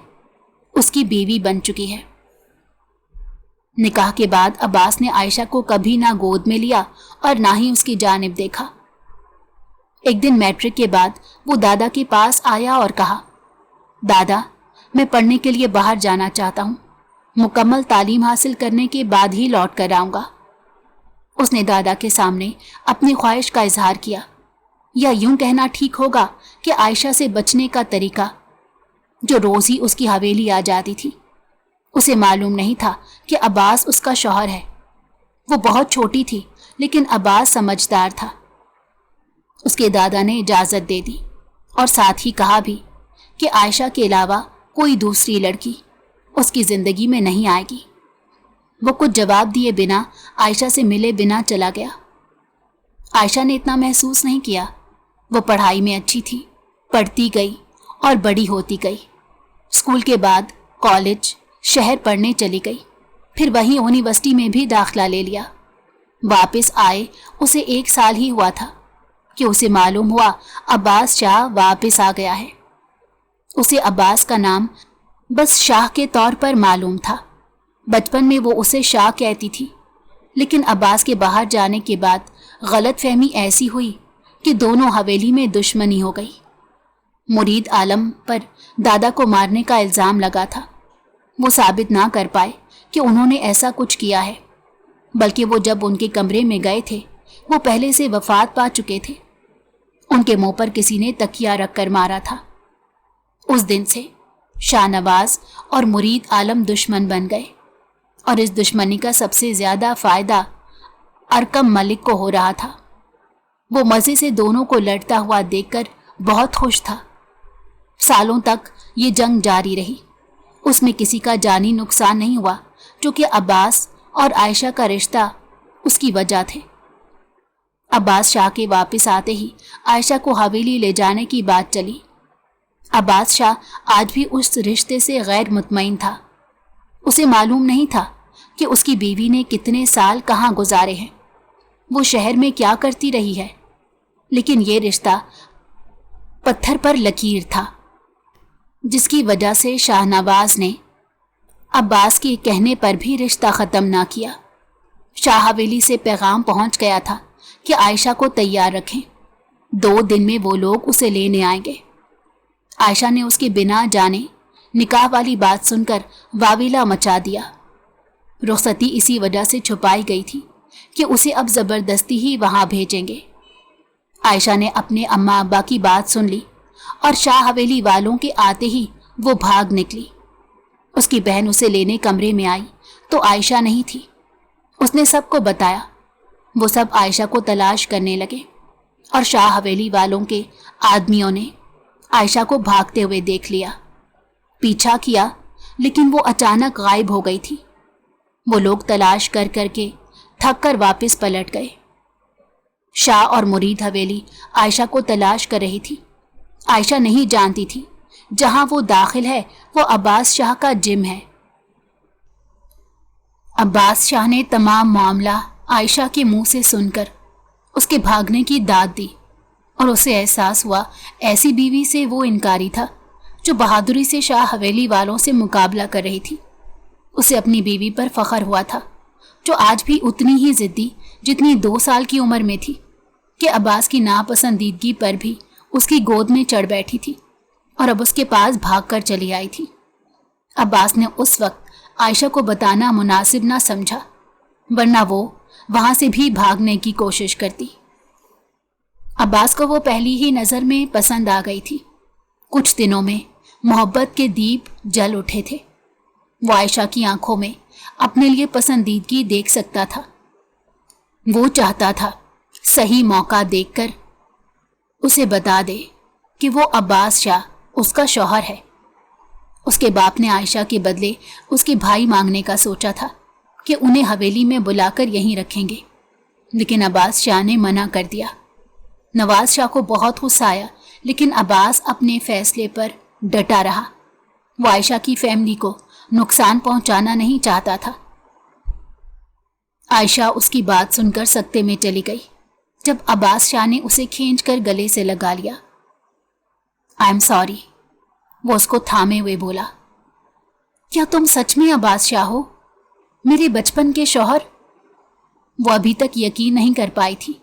اس کی بیوی بن چکی ہے۔ نکاح کے بعد عباس نے عائشہ کو کبھی نہ گود میں لیا اور نہ ہی اس کی جانب دیکھا۔ ایک دن میٹرک کے بعد وہ دادا کے پاس آیا اور کہا، دادا میں پڑھنے کے لیے باہر جانا چاہتا ہوں، مکمل تعلیم حاصل کرنے کے بعد ہی لوٹ کر آؤں گا۔ اس نے دادا کے سامنے اپنی خواہش کا اظہار کیا، یا یوں کہنا ٹھیک ہوگا کہ عائشہ سے بچنے کا طریقہ، جو روز ہی اس کی حویلی آ جاتی تھی۔ اسے معلوم نہیں تھا کہ عباس اس کا شوہر ہے۔ وہ بہت چھوٹی تھی، لیکن عباس سمجھدار تھا۔ اس کے دادا نے اجازت دے دی اور ساتھ ہی کہا بھی کہ عائشہ کے علاوہ کوئی دوسری لڑکی اس کی زندگی میں نہیں آئے گی۔ وہ کچھ جواب دیے بنا عائشہ سے ملے بنا چلا گیا۔ عائشہ نے اتنا محسوس نہیں کیا۔ وہ پڑھائی میں اچھی تھی، پڑھتی گئی اور بڑی ہوتی گئی۔ اسکول کے بعد کالج، شہر پڑھنے چلی گئی، پھر وہیں یونیورسٹی میں بھی داخلہ لے لیا۔ واپس آئے اسے 1 سال ہی ہوا تھا کہ اسے معلوم ہوا عباس شاہ واپس آ گیا ہے۔ اسے عباس کا نام بس شاہ کے طور پر معلوم تھا۔ بچپن میں وہ اسے شاہ کہتی تھی، لیکن عباس کے باہر جانے کے بعد غلط فہمی ایسی ہوئی کہ دونوں حویلی میں دشمنی ہو گئی۔ مرید عالم پر دادا کو مارنے کا الزام لگا تھا۔ وہ ثابت نہ کر پائے کہ انہوں نے ایسا کچھ کیا ہے، بلکہ وہ جب ان کے کمرے میں گئے تھے وہ پہلے سے وفات پا چکے تھے۔ ان کے منہ پر کسی نے تکیہ رکھ کر مارا تھا۔ اس دن سے شاہ نواز اور مرید عالم دشمن بن گئے، اور اس دشمنی کا سب سے زیادہ فائدہ ارکم ملک کو ہو رہا تھا۔ وہ مزے سے دونوں کو لڑتا ہوا دیکھ کر بہت خوش تھا۔ سالوں تک یہ جنگ جاری رہی۔ اس میں کسی کا جانی نقصان نہیں ہوا، جو کہ عباس اور عائشہ کا رشتہ اس کی وجہ تھے۔ عباس شاہ کے واپس آتے ہی عائشہ کو حویلی لے جانے کی بات چلی۔ عباس شاہ آج بھی اس رشتے سے غیر مطمئن تھا۔ اسے معلوم نہیں تھا کہ اس کی بیوی نے کتنے سال کہاں گزارے ہیں، وہ شہر میں کیا کرتی رہی ہے، لیکن یہ رشتہ پتھر پر لکیر تھا، جس کی وجہ سے شاہ نواز نے عباس کے کہنے پر بھی رشتہ ختم نہ کیا۔ شاہ حویلی سے پیغام پہنچ گیا تھا کہ عائشہ کو تیار رکھیں، 2 دن میں وہ لوگ اسے لینے آئیں گے۔ عائشہ نے اس کے بنا جانے نکاح والی بات سن کر واویلا مچا دیا۔ رخصتی اسی وجہ سے چھپائی گئی تھی کہ اسے اب زبردستی ہی وہاں بھیجیں گے۔ عائشہ نے اپنے اماں ابا کی بات سن لی اور شاہ حویلی والوں کے آتے ہی وہ بھاگ نکلی۔ اس کی بہن اسے لینے کمرے میں آئی تو عائشہ نہیں تھی۔ اس نے سب کو بتایا۔ وہ سب عائشہ کو تلاش کرنے لگے اور شاہ حویلی والوں کے آدمیوں نے عائشہ کو بھاگتے ہوئے دیکھ لیا۔ پیچھا کیا، لیکن وہ اچانک غائب ہو گئی تھی۔ وہ لوگ تلاش کر کر کے تھک کر واپس پلٹ گئے۔ شاہ اور مرید حویلی عائشہ کو تلاش کر رہی تھی۔ عائشہ نہیں جانتی تھی जहां वो दाखिल है वो अब्बास शाह का जिम है। अब्बास शाह ने तमाम मामला आयशा के मुंह से सुनकर उसके भागने की दाद दी और उसे एहसास हुआ ऐसी बीवी से वो इनकारी था जो बहादुरी से शाह हवेली वालों से मुकाबला कर रही थी। उसे अपनी बीवी पर फख्र हुआ था जो आज भी उतनी ही जिद्दी जितनी 2 साल की उम्र में थी कि अब्बास की नापसंदीदगी पर भी उसकी गोद में चढ़ बैठी थी और अब उसके पास भागकर चली आई थी। अब्बास ने उस वक्त आयशा को बताना मुनासिब ना समझा, वरना वो वहां से भी भागने की कोशिश करती। अब्बास को वो पहली ही नज़र में पसंद आ गई थी। कुछ दिनों में मोहब्बत के दीप जल उठे थे। वो आयशा की आंखों में अपने लिए पसंदीदगी देख सकता था। वो चाहता था सही मौका देखकर उसे बता दे कि वो अब्बास शाह उसका शौहर है। उसके बाप ने आयशा के बदले उसके भाई मांगने का सोचा था कि उन्हें हवेली में बुलाकर यहीं रखेंगे, लेकिन अब्बास शाह ने मना कर दिया। नवाज शाह को बहुत गुस्सा आया, लेकिन अब्बास अपने फैसले पर डटा रहा। वो आयशा की फैमिली को नुकसान पहुंचाना नहीं चाहता था। आयशा उसकी बात सुनकर सकते में चली गई जब अब्बास शाह ने उसे खींचकर गले से लगा लिया। आई एम सॉरी, वो उसको थामे हुए बोला। क्या तुम सच में अब्बास शाह हो, मेरे बचपन के शौहर? वो अभी तक यकीन नहीं कर पाई थी।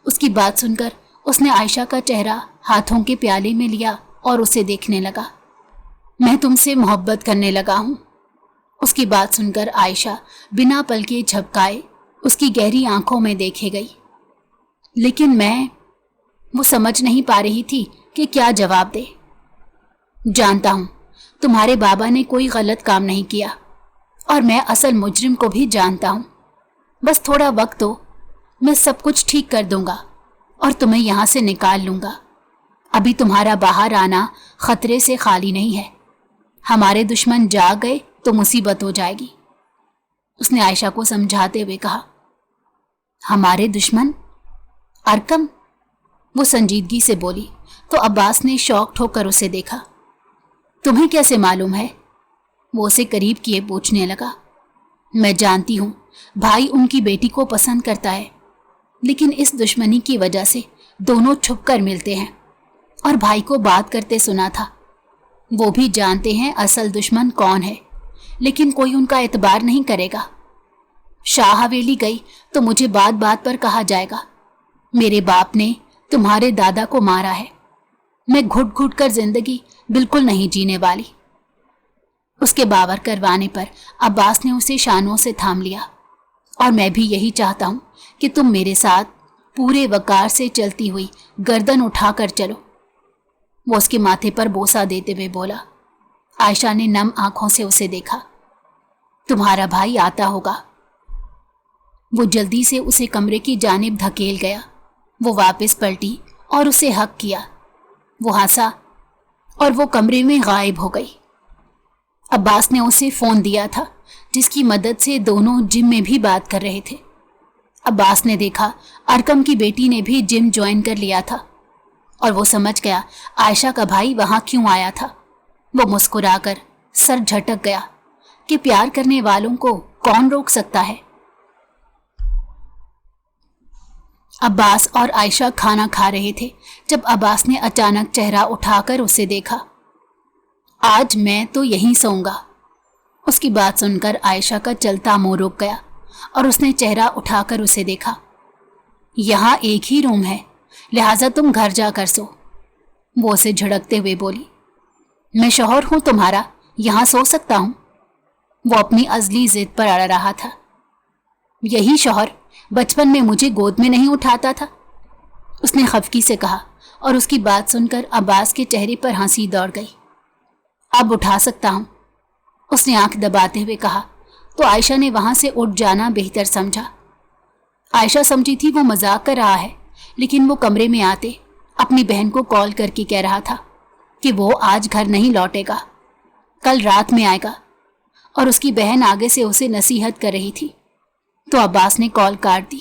उसकी बात सुनकर उसने आयशा का चेहरा हाथों के प्याले में लिया और उसे देखने लगा। मैं तुमसे मोहब्बत करने लगा हूं। उसकी बात सुनकर आयशा बिना पलके झपकाए उसकी गहरी आंखों में देखे गई, लेकिन वो समझ नहीं पा रही थी कि क्या जवाब दे। जानता हूं तुम्हारे बाबा ने कोई गलत काम नहीं किया और मैं असल मुजरिम को भी जानता हूं। बस थोड़ा वक्त दो, मैं सब कुछ ठीक कर दूंगा और तुम्हें यहां से निकाल लूंगा। अभी तुम्हारा बाहर आना खतरे से खाली नहीं है। हमारे दुश्मन जाग गए तो मुसीबत हो जाएगी। उसने आयशा को समझाते हुए कहा। हमारे दुश्मन? अरकम? वो संजीदगी से बोली तो अब्बास ने शौक होकर उसे देखा। तुम्हें कैसे मालूम है? वो उसे करीब किए पूछने लगा। मैं जानती हूं भाई उनकी बेटी को पसंद करता है, लेकिन इस दुश्मनी की वजह से दोनों छुपकर मिलते हैं और भाई को बात करते सुना था। वो भी जानते हैं असल दुश्मन कौन है, लेकिन कोई उनका एतबार नहीं करेगा। शाह हवेली गई तो मुझे बात बात पर कहा जाएगा मेरे बाप ने तुम्हारे दादा को मारा है। मैं घुट घुट कर जिंदगी बिल्कुल नहीं जीने वाली। उसके बावर करवाने पर अब्बास ने उसे शानों से थाम लिया। और मैं भी यही चाहता हूं कि तुम मेरे साथ पूरे वकार से चलती हुई गर्दन उठाकर चलो। वो उसके माथे पर बोसा देते हुए बोला। आयशा ने नम आंखों से उसे देखा। तुम्हारा भाई आता होगा। वो जल्दी से उसे कमरे की जानिब धकेल गया। वो वापस पलटी और उसे हक किया। वो हंसा और वो कमरे में गायब हो गई। अब्बास ने उसे फोन दिया था जिसकी मदद से दोनों जिम में भी बात कर रहे थे। अब्बास ने देखा अरकम की बेटी ने भी जिम ज्वाइन कर लिया था और वो समझ गया आयशा का भाई वहां क्यों आया था। वो मुस्कुराकर सर झटक गया कि प्यार करने वालों को कौन रोक सकता है। अब्बास और आयशा खाना खा रहे थे जब अब्बास ने अचानक चेहरा उठाकर उसे देखा। आज मैं तो यहीं सोऊंगा। उसकी बात सुनकर आयशा का चलता मुंह रुक गया और उसने चेहरा उठाकर उसे देखा। यहाँ एक ही रूम है, लिहाजा तुम घर जाकर सो। वो उसे झड़कते हुए बोली। मैं शौहर हूं तुम्हारा, यहाँ सो सकता हूं। वो अपनी अजली जिद पर अड़ रहा था। यही शौहर बचपन में मुझे गोद में नहीं उठाता था, उसने खफकी से कहा और उसकी बात सुनकर अब्बास के चेहरे पर हंसी दौड़ गई। अब उठा सकता हूं, उसने आंख दबाते हुए कहा तो आयशा ने वहां से उठ जाना बेहतर समझा। आयशा समझी थी वो मजाक कर रहा है, लेकिन वो कमरे में आते अपनी बहन को कॉल करके कह रहा था कि वो आज घर नहीं लौटेगा, कल रात में आएगा और उसकी बहन आगे से उसे नसीहत कर रही थी। तो अब्बास ने कॉल काट दी।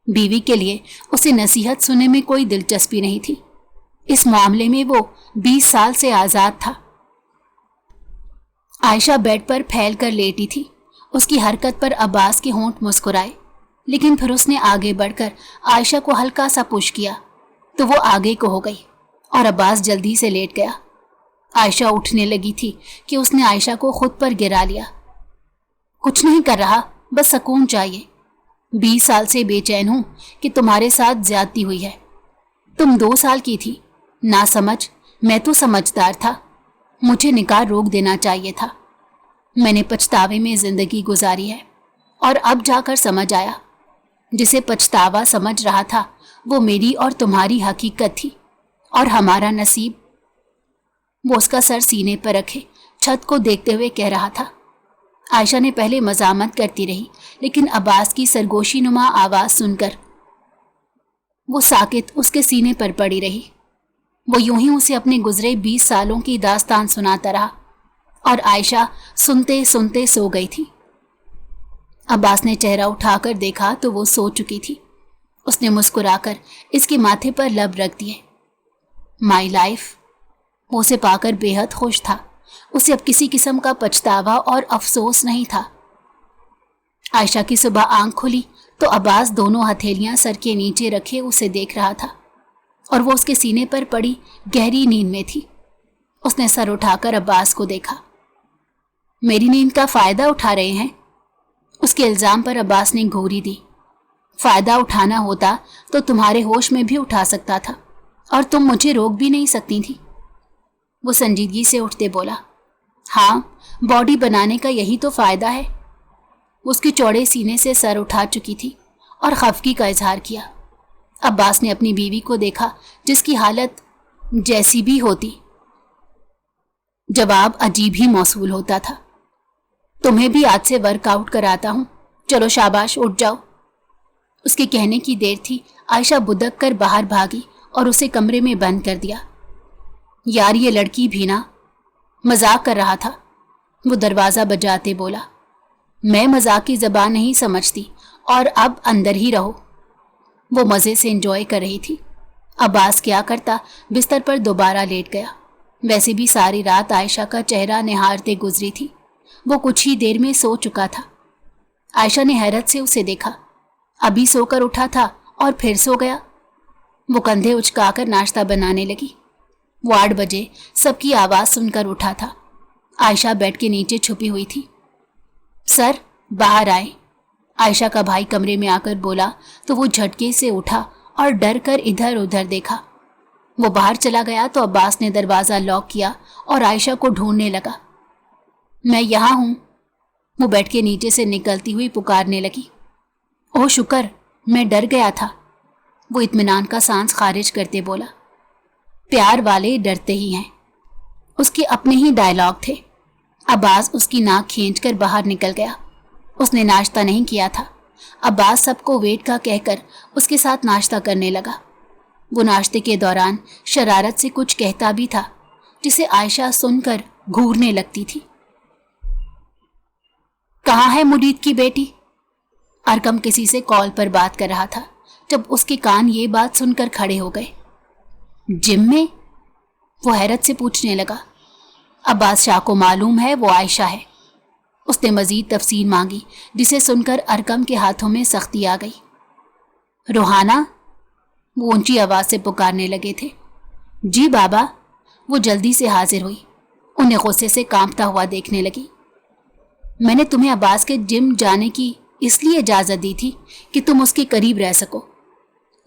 बीवी के लिए उसे नसीहत सुनने में कोई दिलचस्पी नहीं थी, इस मामले में वो 20 साल से आजाद था। आयशा बेड पर फैल कर लेटी थी। उसकी हरकत पर अब्बास के होंठ मुस्कुराए, लेकिन फिर उसने आगे बढ़कर आयशा को हल्का सा पुश किया तो वो आगे को हो गई और अब्बास जल्दी से लेट गया। आयशा उठने लगी थी कि उसने आयशा को खुद पर गिरा लिया। कुछ नहीं कर रहा, बस सुकून चाहिए। 20 साल से बेचैन हूं कि तुम्हारे साथ ज्यादती हुई है। तुम 2 साल की थी, ना समझ। मैं तो समझदार था, मुझे निकाह रोक देना चाहिए था। मैंने पछतावे में जिंदगी गुजारी है और अब जाकर समझ आया, जिसे पछतावा समझ रहा था वो मेरी और तुम्हारी हकीकत थी और हमारा नसीब। वो उसका सर सीने पर रखे छत को देखते हुए कह रहा था। आयशा ने पहले मजामत करती रही, लेकिन अब्बास की सरगोशी नुमा आवाज सुनकर वो साकित उसके सीने पर पड़ी रही। वो यूं ही उसे अपने गुजरे 20 सालों की दास्तान सुनाता रहा और आयशा सुनते सुनते सो गई थी। अब्बास ने चेहरा उठाकर देखा तो वो सो चुकी थी। उसने मुस्कुराकर इसके माथे पर लब रख दिए। My life. वो उसे पाकर बेहद खुश था। उसे अब किसी किस्म का पछतावा और अफसोस नहीं था। आयशा की सुबह आंख खुली तो अब्बास दोनों हथेलियां सर के नीचे रखे उसे देख रहा था और वो उसके सीने पर पड़ी गहरी नींद में थी। उसने सर उठाकर अब्बास को देखा। मेरी नींद का फायदा उठा रहे हैं? उसके इल्जाम पर अब्बास ने घूरी दी। फायदा उठाना होता तो तुम्हारे होश में भी उठा सकता था और तुम मुझे रोक भी नहीं सकती थी। वो संजीदगी से उठते बोला। हाँ, बॉडी बनाने का यही तो फायदा है। उसके चौड़े सीने से सर उठा चुकी थी और खफगी का इजहार किया। अब्बास ने अपनी बीवी को देखा, जिसकी हालत जैसी भी होती जवाब अजीब ही मौसूल होता था। तुम्हें भी आज से वर्कआउट कराता हूं, चलो शाबाश उठ जाओ। उसके कहने की देर थी, आयशा बुदक कर बाहर भागी और उसे कमरे में बंद कर दिया। यार ये लड़की भी ना, मजाक कर रहा था। वो दरवाजा बजाते बोला। मैं मजाक की जबान नहीं समझती और अब अंदर ही रहो। वो मजे से एंजॉय कर रही थी। अब्बास क्या करता, बिस्तर पर दोबारा लेट गया। वैसे भी सारी रात आयशा का चेहरा निहारते गुजरी थी। वो कुछ ही देर में सो चुका था। आयशा ने हैरत से उसे देखा। अभी सोकर उठा था और फिर सो गया। वो कंधे उचकाकर नाश्ता बनाने लगी। वो 8 बजे सबकी आवाज सुनकर उठा था। आयशा बेड के नीचे छुपी हुई थी। सर, बाहर आए। आयशा का भाई कमरे में आकर बोला तो वो झटके से उठा और डर कर इधर उधर देखा। वो बाहर चला गया तो अब्बास ने दरवाजा लॉक किया और आयशा को ढूंढने लगा। मैं यहाँ हूं। वो बेड के नीचे से निकलती हुई पुकारने लगी। ओह शुक्र, मैं डर गया था। वो इत्मीनान का सांस खारिज करते बोला। प्यार वाले डरते ही हैं। उसके अपने ही डायलॉग थे। अब्बास उसकी नाक खींचकर बाहर निकल गया। उसने नाश्ता नहीं किया था। अब्बास सबको वेट का कहकर उसके साथ नाश्ता करने लगा। वो नाश्ते के दौरान शरारत से कुछ कहता भी था, जिसे आयशा सुनकर घूरने लगती थी। कहाँ है मुरीद की बेटी? अरकम किसी से कॉल पर बात कर रहा था जब उसके कान ये बात सुनकर खड़े हो गए। जिम में? वो हैरत से पूछने लगा। अब्बास शाह को मालूम है वो आयशा है। उसने मजीद तफसील मांगी, जिसे सुनकर अरकम के हाथों में सख्ती आ गई। रोहाना? वो ऊंची आवाज से पुकारने लगे थे। जी बाबा। वो जल्दी से हाजिर हुई। उन्हें गुस्से से कांपता हुआ देखने लगी। मैंने तुम्हें अब्बास के जिम जाने की इसलिए इजाजत दी थी कि तुम उसके करीब रह सको,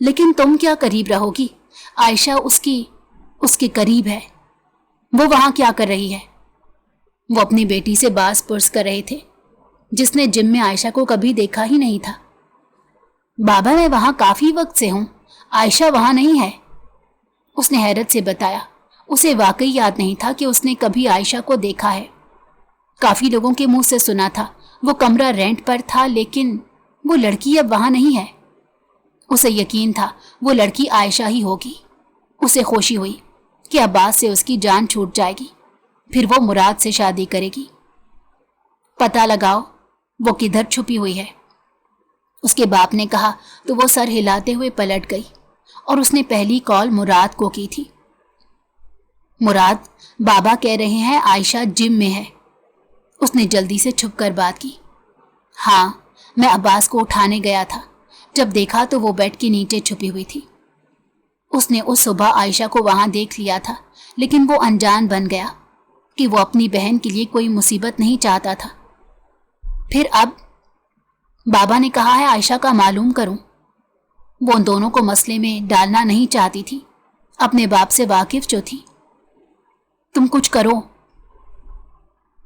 लेकिन तुम क्या करीब रहोगी? आयशा उसके करीब है। वो वहां क्या कर रही है? वो अपनी बेटी से बास पुरस कर रहे थे, जिसने जिम में आयशा को कभी देखा ही नहीं था। बाबा, मैं वहां काफी वक्त से हूं, आयशा वहां नहीं है। उसने हैरत से बताया। उसे वाकई याद नहीं था कि उसने कभी आयशा को देखा है। काफी लोगों के मुंह से सुना था वो कमरा रेंट पर था, लेकिन वो लड़की अब वहां नहीं है। उसे यकीन था वो लड़की आयशा ही होगी। उसे खुशी हुई कि अब्बास से उसकी जान छूट जाएगी, फिर वो मुराद से शादी करेगी। पता लगाओ वो किधर छुपी हुई है। उसके बाप ने कहा तो वो सर हिलाते हुए पलट गई और उसने पहली कॉल मुराद को की थी। मुराद, बाबा कह रहे हैं आयशा जिम में है। उसने जल्दी से छुप कर बात की। हाँ, मैं अब्बास को उठाने गया था, जब देखा तो वो बेड के नीचे छुपी हुई थी। उसने उस सुबह आयशा को वहां देख लिया था, लेकिन वो अनजान बन गया कि वो अपनी बहन के लिए कोई मुसीबत नहीं चाहता था। फिर अब बाबा ने कहा है आयशा का मालूम करूं। वो उन दोनों को मसले में डालना नहीं चाहती थी, अपने बाप से वाकिफ जो थी। तुम कुछ करो।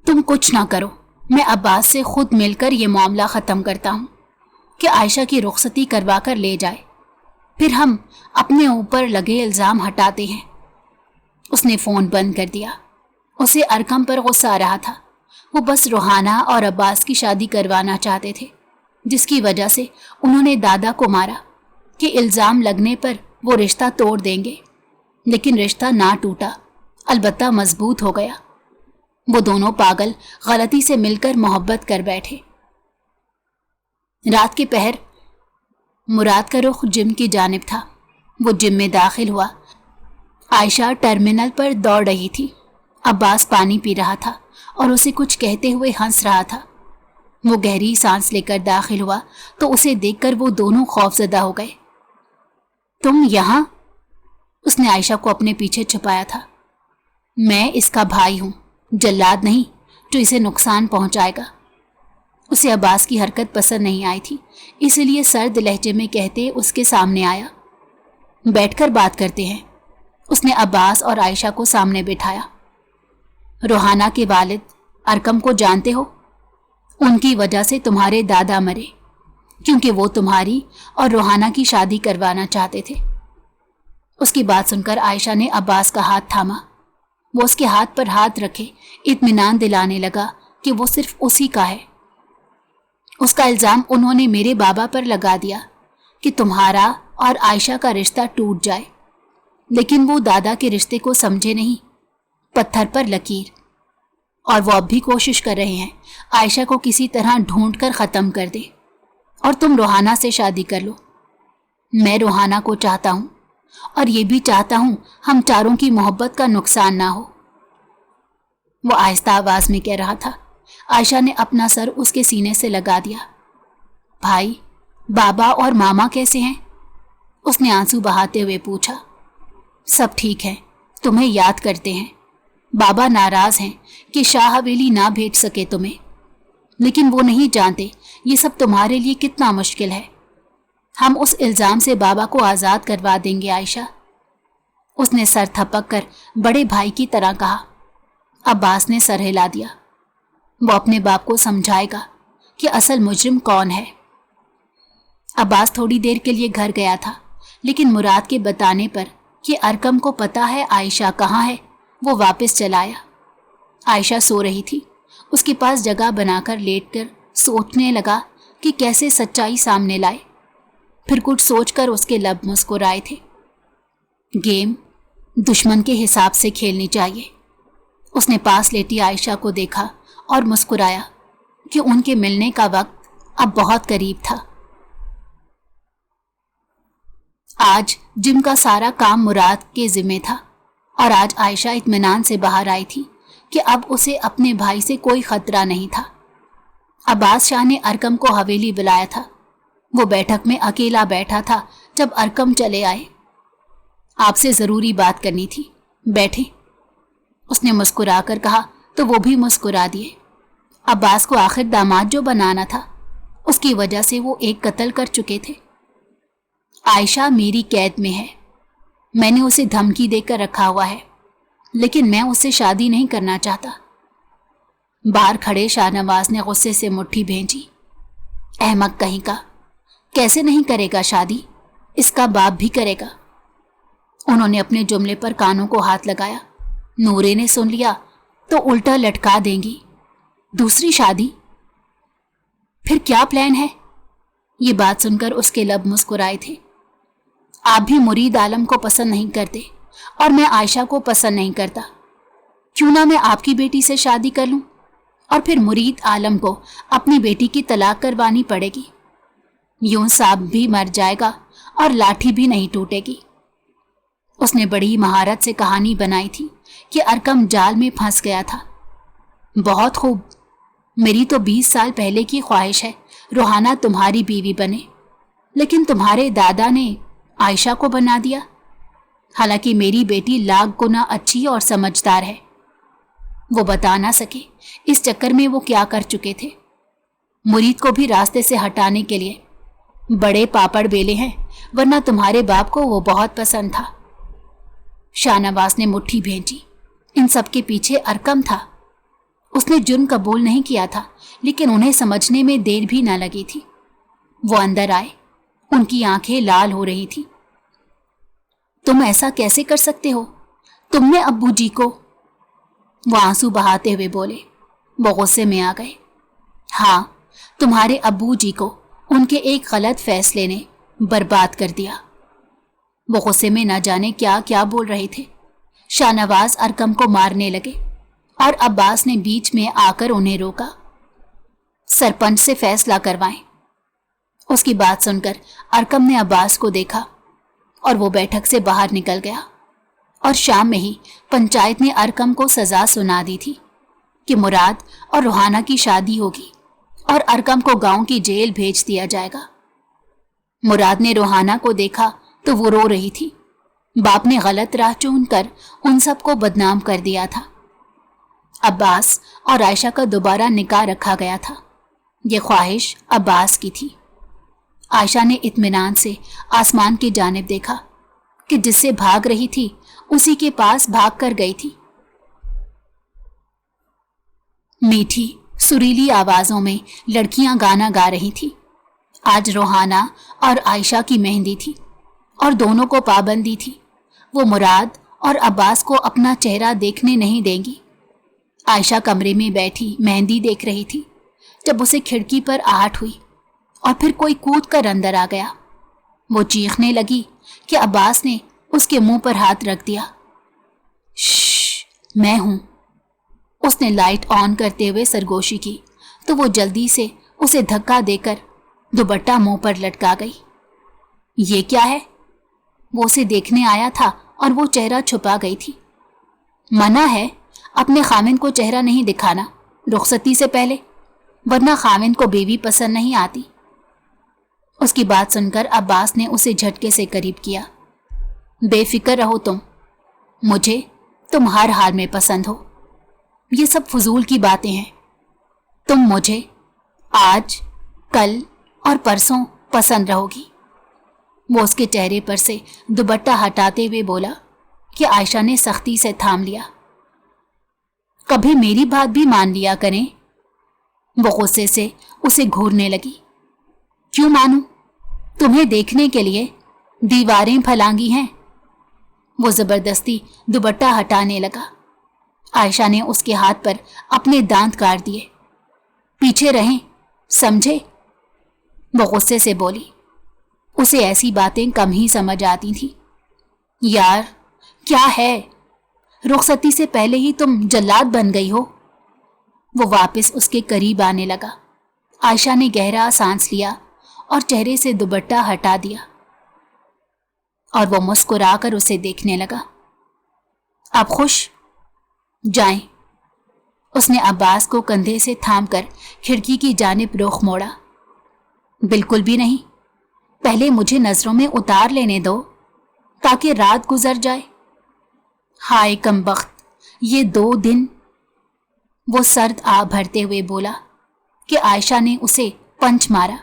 तुम कुछ ना करो, मैं अब्बास से खुद मिलकर ये मामला ख़त्म करता हूँ कि आयशा की रुखसती करवा कर ले जाए, फिर हम अपने ऊपर लगे इल्ज़ाम हटाते हैं। उसने फ़ोन बंद कर दिया। उसे अरकम पर गुस्सा आ रहा था। वो बस रुहाना और अब्बास की शादी करवाना चाहते थे, जिसकी वजह से उन्होंने दादा को मारा कि इल्ज़ाम लगने पर वो रिश्ता तोड़ देंगे। लेकिन रिश्ता ना टूटा, अलबत्ता मजबूत हो गया। वो दोनों पागल गलती से मिलकर मोहब्बत कर बैठे। रात के पहर मुराद का रुख जिम की जानिब था। वो जिम में दाखिल हुआ। आयशा टर्मिनल पर दौड़ रही थी। अब्बास पानी पी रहा था और उसे कुछ कहते हुए हंस रहा था। वो गहरी सांस लेकर दाखिल हुआ तो उसे देखकर वो दोनों खौफजदा हो गए। तुम यहाँ? उसने आयशा को अपने पीछे छुपाया था। मैं इसका भाई हूँ, जल्लाद नहीं जो इसे नुकसान पहुंचाएगा। उसे अब्बास की हरकत पसंद नहीं आई थी, इसलिए सर्द लहजे में कहते उसके सामने आया। बैठकर बात करते हैं। उसने अब्बास और आयशा को सामने बिठाया। रोहाना के वालिद अरकम को जानते हो? उनकी वजह से तुम्हारे दादा मरे, क्योंकि वो तुम्हारी और रोहाना की शादी करवाना चाहते थे। उसकी बात सुनकर आयशा ने अब्बास का हाथ थामा। वो उसके हाथ पर हाथ रखे इत्मीनान दिलाने लगा कि वो सिर्फ उसी का है। उसका इल्ज़ाम उन्होंने मेरे बाबा पर लगा दिया कि तुम्हारा और आयशा का रिश्ता टूट जाए, लेकिन वो दादा के रिश्ते को समझे नहीं। पत्थर पर लकीर। और वो अब भी कोशिश कर रहे हैं आयशा को किसी तरह ढूंढ कर ख़त्म कर दे और तुम रोहाना से शादी कर लो। मैं रोहाना को चाहता हूँ और ये भी चाहता हूँ हम चारों की मोहब्बत का नुकसान ना हो। वो आहिस्ता आवाज में कह रहा था। आयशा ने अपना सर उसके सीने से लगा दिया। भाई, बाबा और मामा कैसे हैं? उसने आंसू बहाते हुए पूछा। सब ठीक है, तुम्हें याद करते हैं। बाबा नाराज हैं कि शाह हवेली ना भेज सके तुम्हें, लेकिन वो नहीं जानते ये सब तुम्हारे लिए कितना मुश्किल है। हम उस इल्ज़ाम से बाबा को आज़ाद करवा देंगे आयशा। उसने सर थपक कर बड़े भाई की तरह कहा। अब्बास ने सर हिला दिया। वो अपने बाप को समझाएगा कि असल मुजरिम कौन है। अब्बास थोड़ी देर के लिए घर गया था, लेकिन मुराद के बताने पर कि अरकम को पता है आयशा कहाँ है, वो वापस चला आया। आयशा सो रही थी। उसके पास जगह बनाकर लेटकर सोचने लगा कि कैसे सच्चाई सामने लाए। फिर कुछ सोचकर उसके लब मुस्कुराए थे। गेम दुश्मन के हिसाब से खेलनी चाहिए। उसने पास लेटी आयशा को देखा और मुस्कुराया कि उनके मिलने का वक्त अब बहुत करीब था। आज जिम का सारा काम मुराद के जिम्मे था और आज आयशा इत्मीनान से बाहर आई थी कि अब उसे अपने भाई से कोई खतरा नहीं था। अब्बास शाह ने अरकम को हवेली बुलाया था। वो बैठक में अकेला बैठा था जब अरकम चले आए। आपसे ज़रूरी बात करनी थी, बैठे। उसने मुस्कुराकर कहा तो वो भी मुस्कुरा दिए। अब्बास को आखिर दामाद जो बनाना था, उसकी वजह से वो एक कत्ल कर चुके थे। आयशा मेरी कैद में है। मैंने उसे धमकी देकर रखा हुआ है, लेकिन मैं उससे शादी नहीं करना चाहता। बाहर खड़े शाहनवाज ने गुस्से से मुट्ठी भेजी। अहमक कहीं का, कैसे नहीं करेगा शादी? इसका बाप भी करेगा। उन्होंने अपने जुमले पर कानों को हाथ लगाया। नूरे ने सुन लिया तो उल्टा लटका देंगी। दूसरी शादी? फिर क्या प्लान है? ये बात सुनकर उसके लब मुस्कुराए थे। आप भी मुरीद आलम को पसंद नहीं करते और मैं आयशा को पसंद नहीं करता। क्यों ना मैं आपकी बेटी से शादी कर लूं और फिर मुरीद आलम को अपनी बेटी की तलाक करवानी पड़ेगी। यूं सांप भी मर जाएगा और लाठी भी नहीं टूटेगी। उसने बड़ी महारत से कहानी बनाई थी कि अरकम जाल में फंस गया था। बहुत खूब, मेरी तो 20 साल पहले की ख्वाहिश है रूहाना तुम्हारी बीवी बने, लेकिन तुम्हारे दादा ने आयशा को बना दिया। हालांकि मेरी बेटी लाख गुना अच्छी और समझदार है। वो बता ना सके इस चक्कर में वो क्या कर चुके थे। मुरीद को भी रास्ते से हटाने के लिए बड़े पापड़ बेले हैं, वरना तुम्हारे बाप को वो बहुत पसंद था। शाहनवाज ने मुट्ठी भेजी। इन सब के पीछे अरकम था। उसने जुर्म कबूल नहीं किया था, लेकिन उन्हें समझने में देर भी न लगी थी। वो अंदर आए, उनकी आंखें लाल हो रही थी। तुम ऐसा कैसे कर सकते हो? तुमने अब्बू जी को? वो आंसू बहाते हुए बोले। वो गुस्से में आ गए। हाँ, तुम्हारे अब्बू जी को उनके एक गलत फैसले ने बर्बाद कर दिया। वो गुस्से में न जाने क्या क्या बोल रहे थे। शाहनवाज अरकम को मारने लगे और अब्बास ने बीच में आकर उन्हें रोका। सरपंच से फैसला करवाएं। उसकी बात सुनकर अरकम ने अब्बास को देखा और वो बैठक से बाहर निकल गया। और शाम में ही पंचायत ने अरकम को सजा सुना दी थी कि मुराद और रूहाना की शादी होगी और अरकम को गांव की जेल भेज दिया जाएगा। मुराद ने रूहाना को देखा तो वो रो रही थी। बाप ने गलत राह चुनकर उन सबको बदनाम कर दिया था। अब्बास और आयशा का दोबारा निकाह रखा गया था। ये ख्वाहिश अब्बास की थी। आयशा ने इत्मीनान से आसमान की जानिब देखा कि जिससे भाग रही थी उसी के पास भाग कर गई थी। मीठी सुरीली आवाजों में लड़कियां गाना गा रही थी। आज रूहाना और आयशा की मेहंदी थी और दोनों को पाबंदी थी। वो मुराद और अब्बास को अपना चेहरा देखने नहीं देंगी। आयशा कमरे में बैठी मेहंदी देख रही थी जब उसे खिड़की पर आहट हुई और फिर कोई कूद कर अंदर आ गया। वो चीखने लगी कि अब्बास ने उसके मुंह पर हाथ रख दिया। श्श, मैं हूं। उसने लाइट ऑन करते हुए सरगोशी की तो वो जल्दी से उसे धक्का देकर दुपट्टा मुंह पर लटका गई। ये क्या है? वो उसे देखने आया था और वो चेहरा छुपा गई थी। मना है अपने खामिन को चेहरा नहीं दिखाना रुखसती से पहले, वरना खामिन को बीवी पसंद नहीं आती। उसकी बात सुनकर अब्बास ने उसे झटके से करीब किया। बेफिक्र रहो मुझे तुम हर हाल में पसंद हो। ये सब फजूल की बातें हैं। तुम मुझे आज, कल और परसों पसंद रहोगी। वो उसके चेहरे पर से दुपट्टा हटाते हुए बोला कि आयशा ने सख्ती से थाम लिया। कभी मेरी बात भी मान लिया करें। वो गुस्से से उसे घूरने लगी। क्यों मानूं? तुम्हें देखने के लिए दीवारें फलांगी हैं। वो जबरदस्ती दुपट्टा हटाने लगा। आयशा ने उसके हाथ पर अपने दांत काट दिए। पीछे रहें, समझे? वो गुस्से से बोली। उसे ऐसी बातें कम ही समझ आती थी। यार क्या है, रुखसती से पहले ही तुम जल्लाद बन गई हो। वो वापस उसके करीब आने लगा। आयशा ने गहरा सांस लिया और चेहरे से दुपट्टा हटा दिया और वो मुस्कुराकर उसे देखने लगा। आप खुश? जाएं। उसने अब्बास को कंधे से थामकर खिड़की की जानिब रुख मोड़ा। बिल्कुल भी नहीं, पहले मुझे नजरों में उतार लेने दो ताकि रात गुजर जाए। हाय कमबख्त, ये 2 दिन। वो सर्द आ भरते हुए बोला कि आयशा ने उसे पंच मारा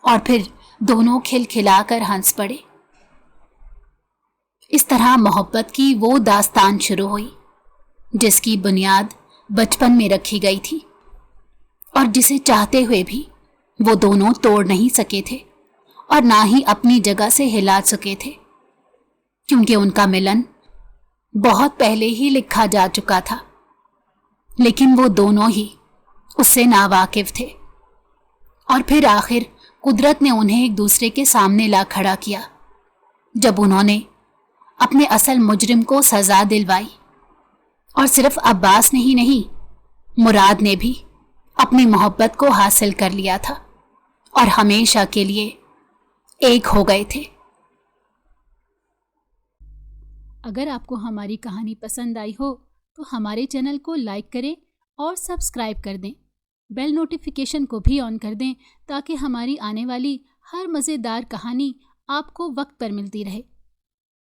और फिर दोनों खिलखिलाकर हंस पड़े। इस तरह मोहब्बत की वो दास्तान शुरू हुई जिसकी बुनियाद बचपन में रखी गई थी और जिसे चाहते हुए भी वो दोनों तोड़ नहीं सके थे और ना ही अपनी जगह से हिला सके थे, क्योंकि उनका मिलन बहुत पहले ही लिखा जा चुका था। लेकिन वो दोनों ही उससे नावाकिफ थे और फिर आखिर कुदरत ने उन्हें एक दूसरे के सामने ला खड़ा किया जब उन्होंने अपने असल मुजरिम को सजा दिलवाई। और सिर्फ अब्बास ने ही नहीं, मुराद ने भी अपनी मोहब्बत को हासिल कर लिया था और हमेशा के लिए एक हो गए थे। अगर आपको हमारी कहानी पसंद आई हो تو ہمارے چینل کو لائک کریں اور سبسکرائب کر دیں۔ بیل نوٹیفیکیشن کو بھی آن کر دیں تاکہ ہماری آنے والی ہر مزیدار کہانی آپ کو وقت پر ملتی رہے۔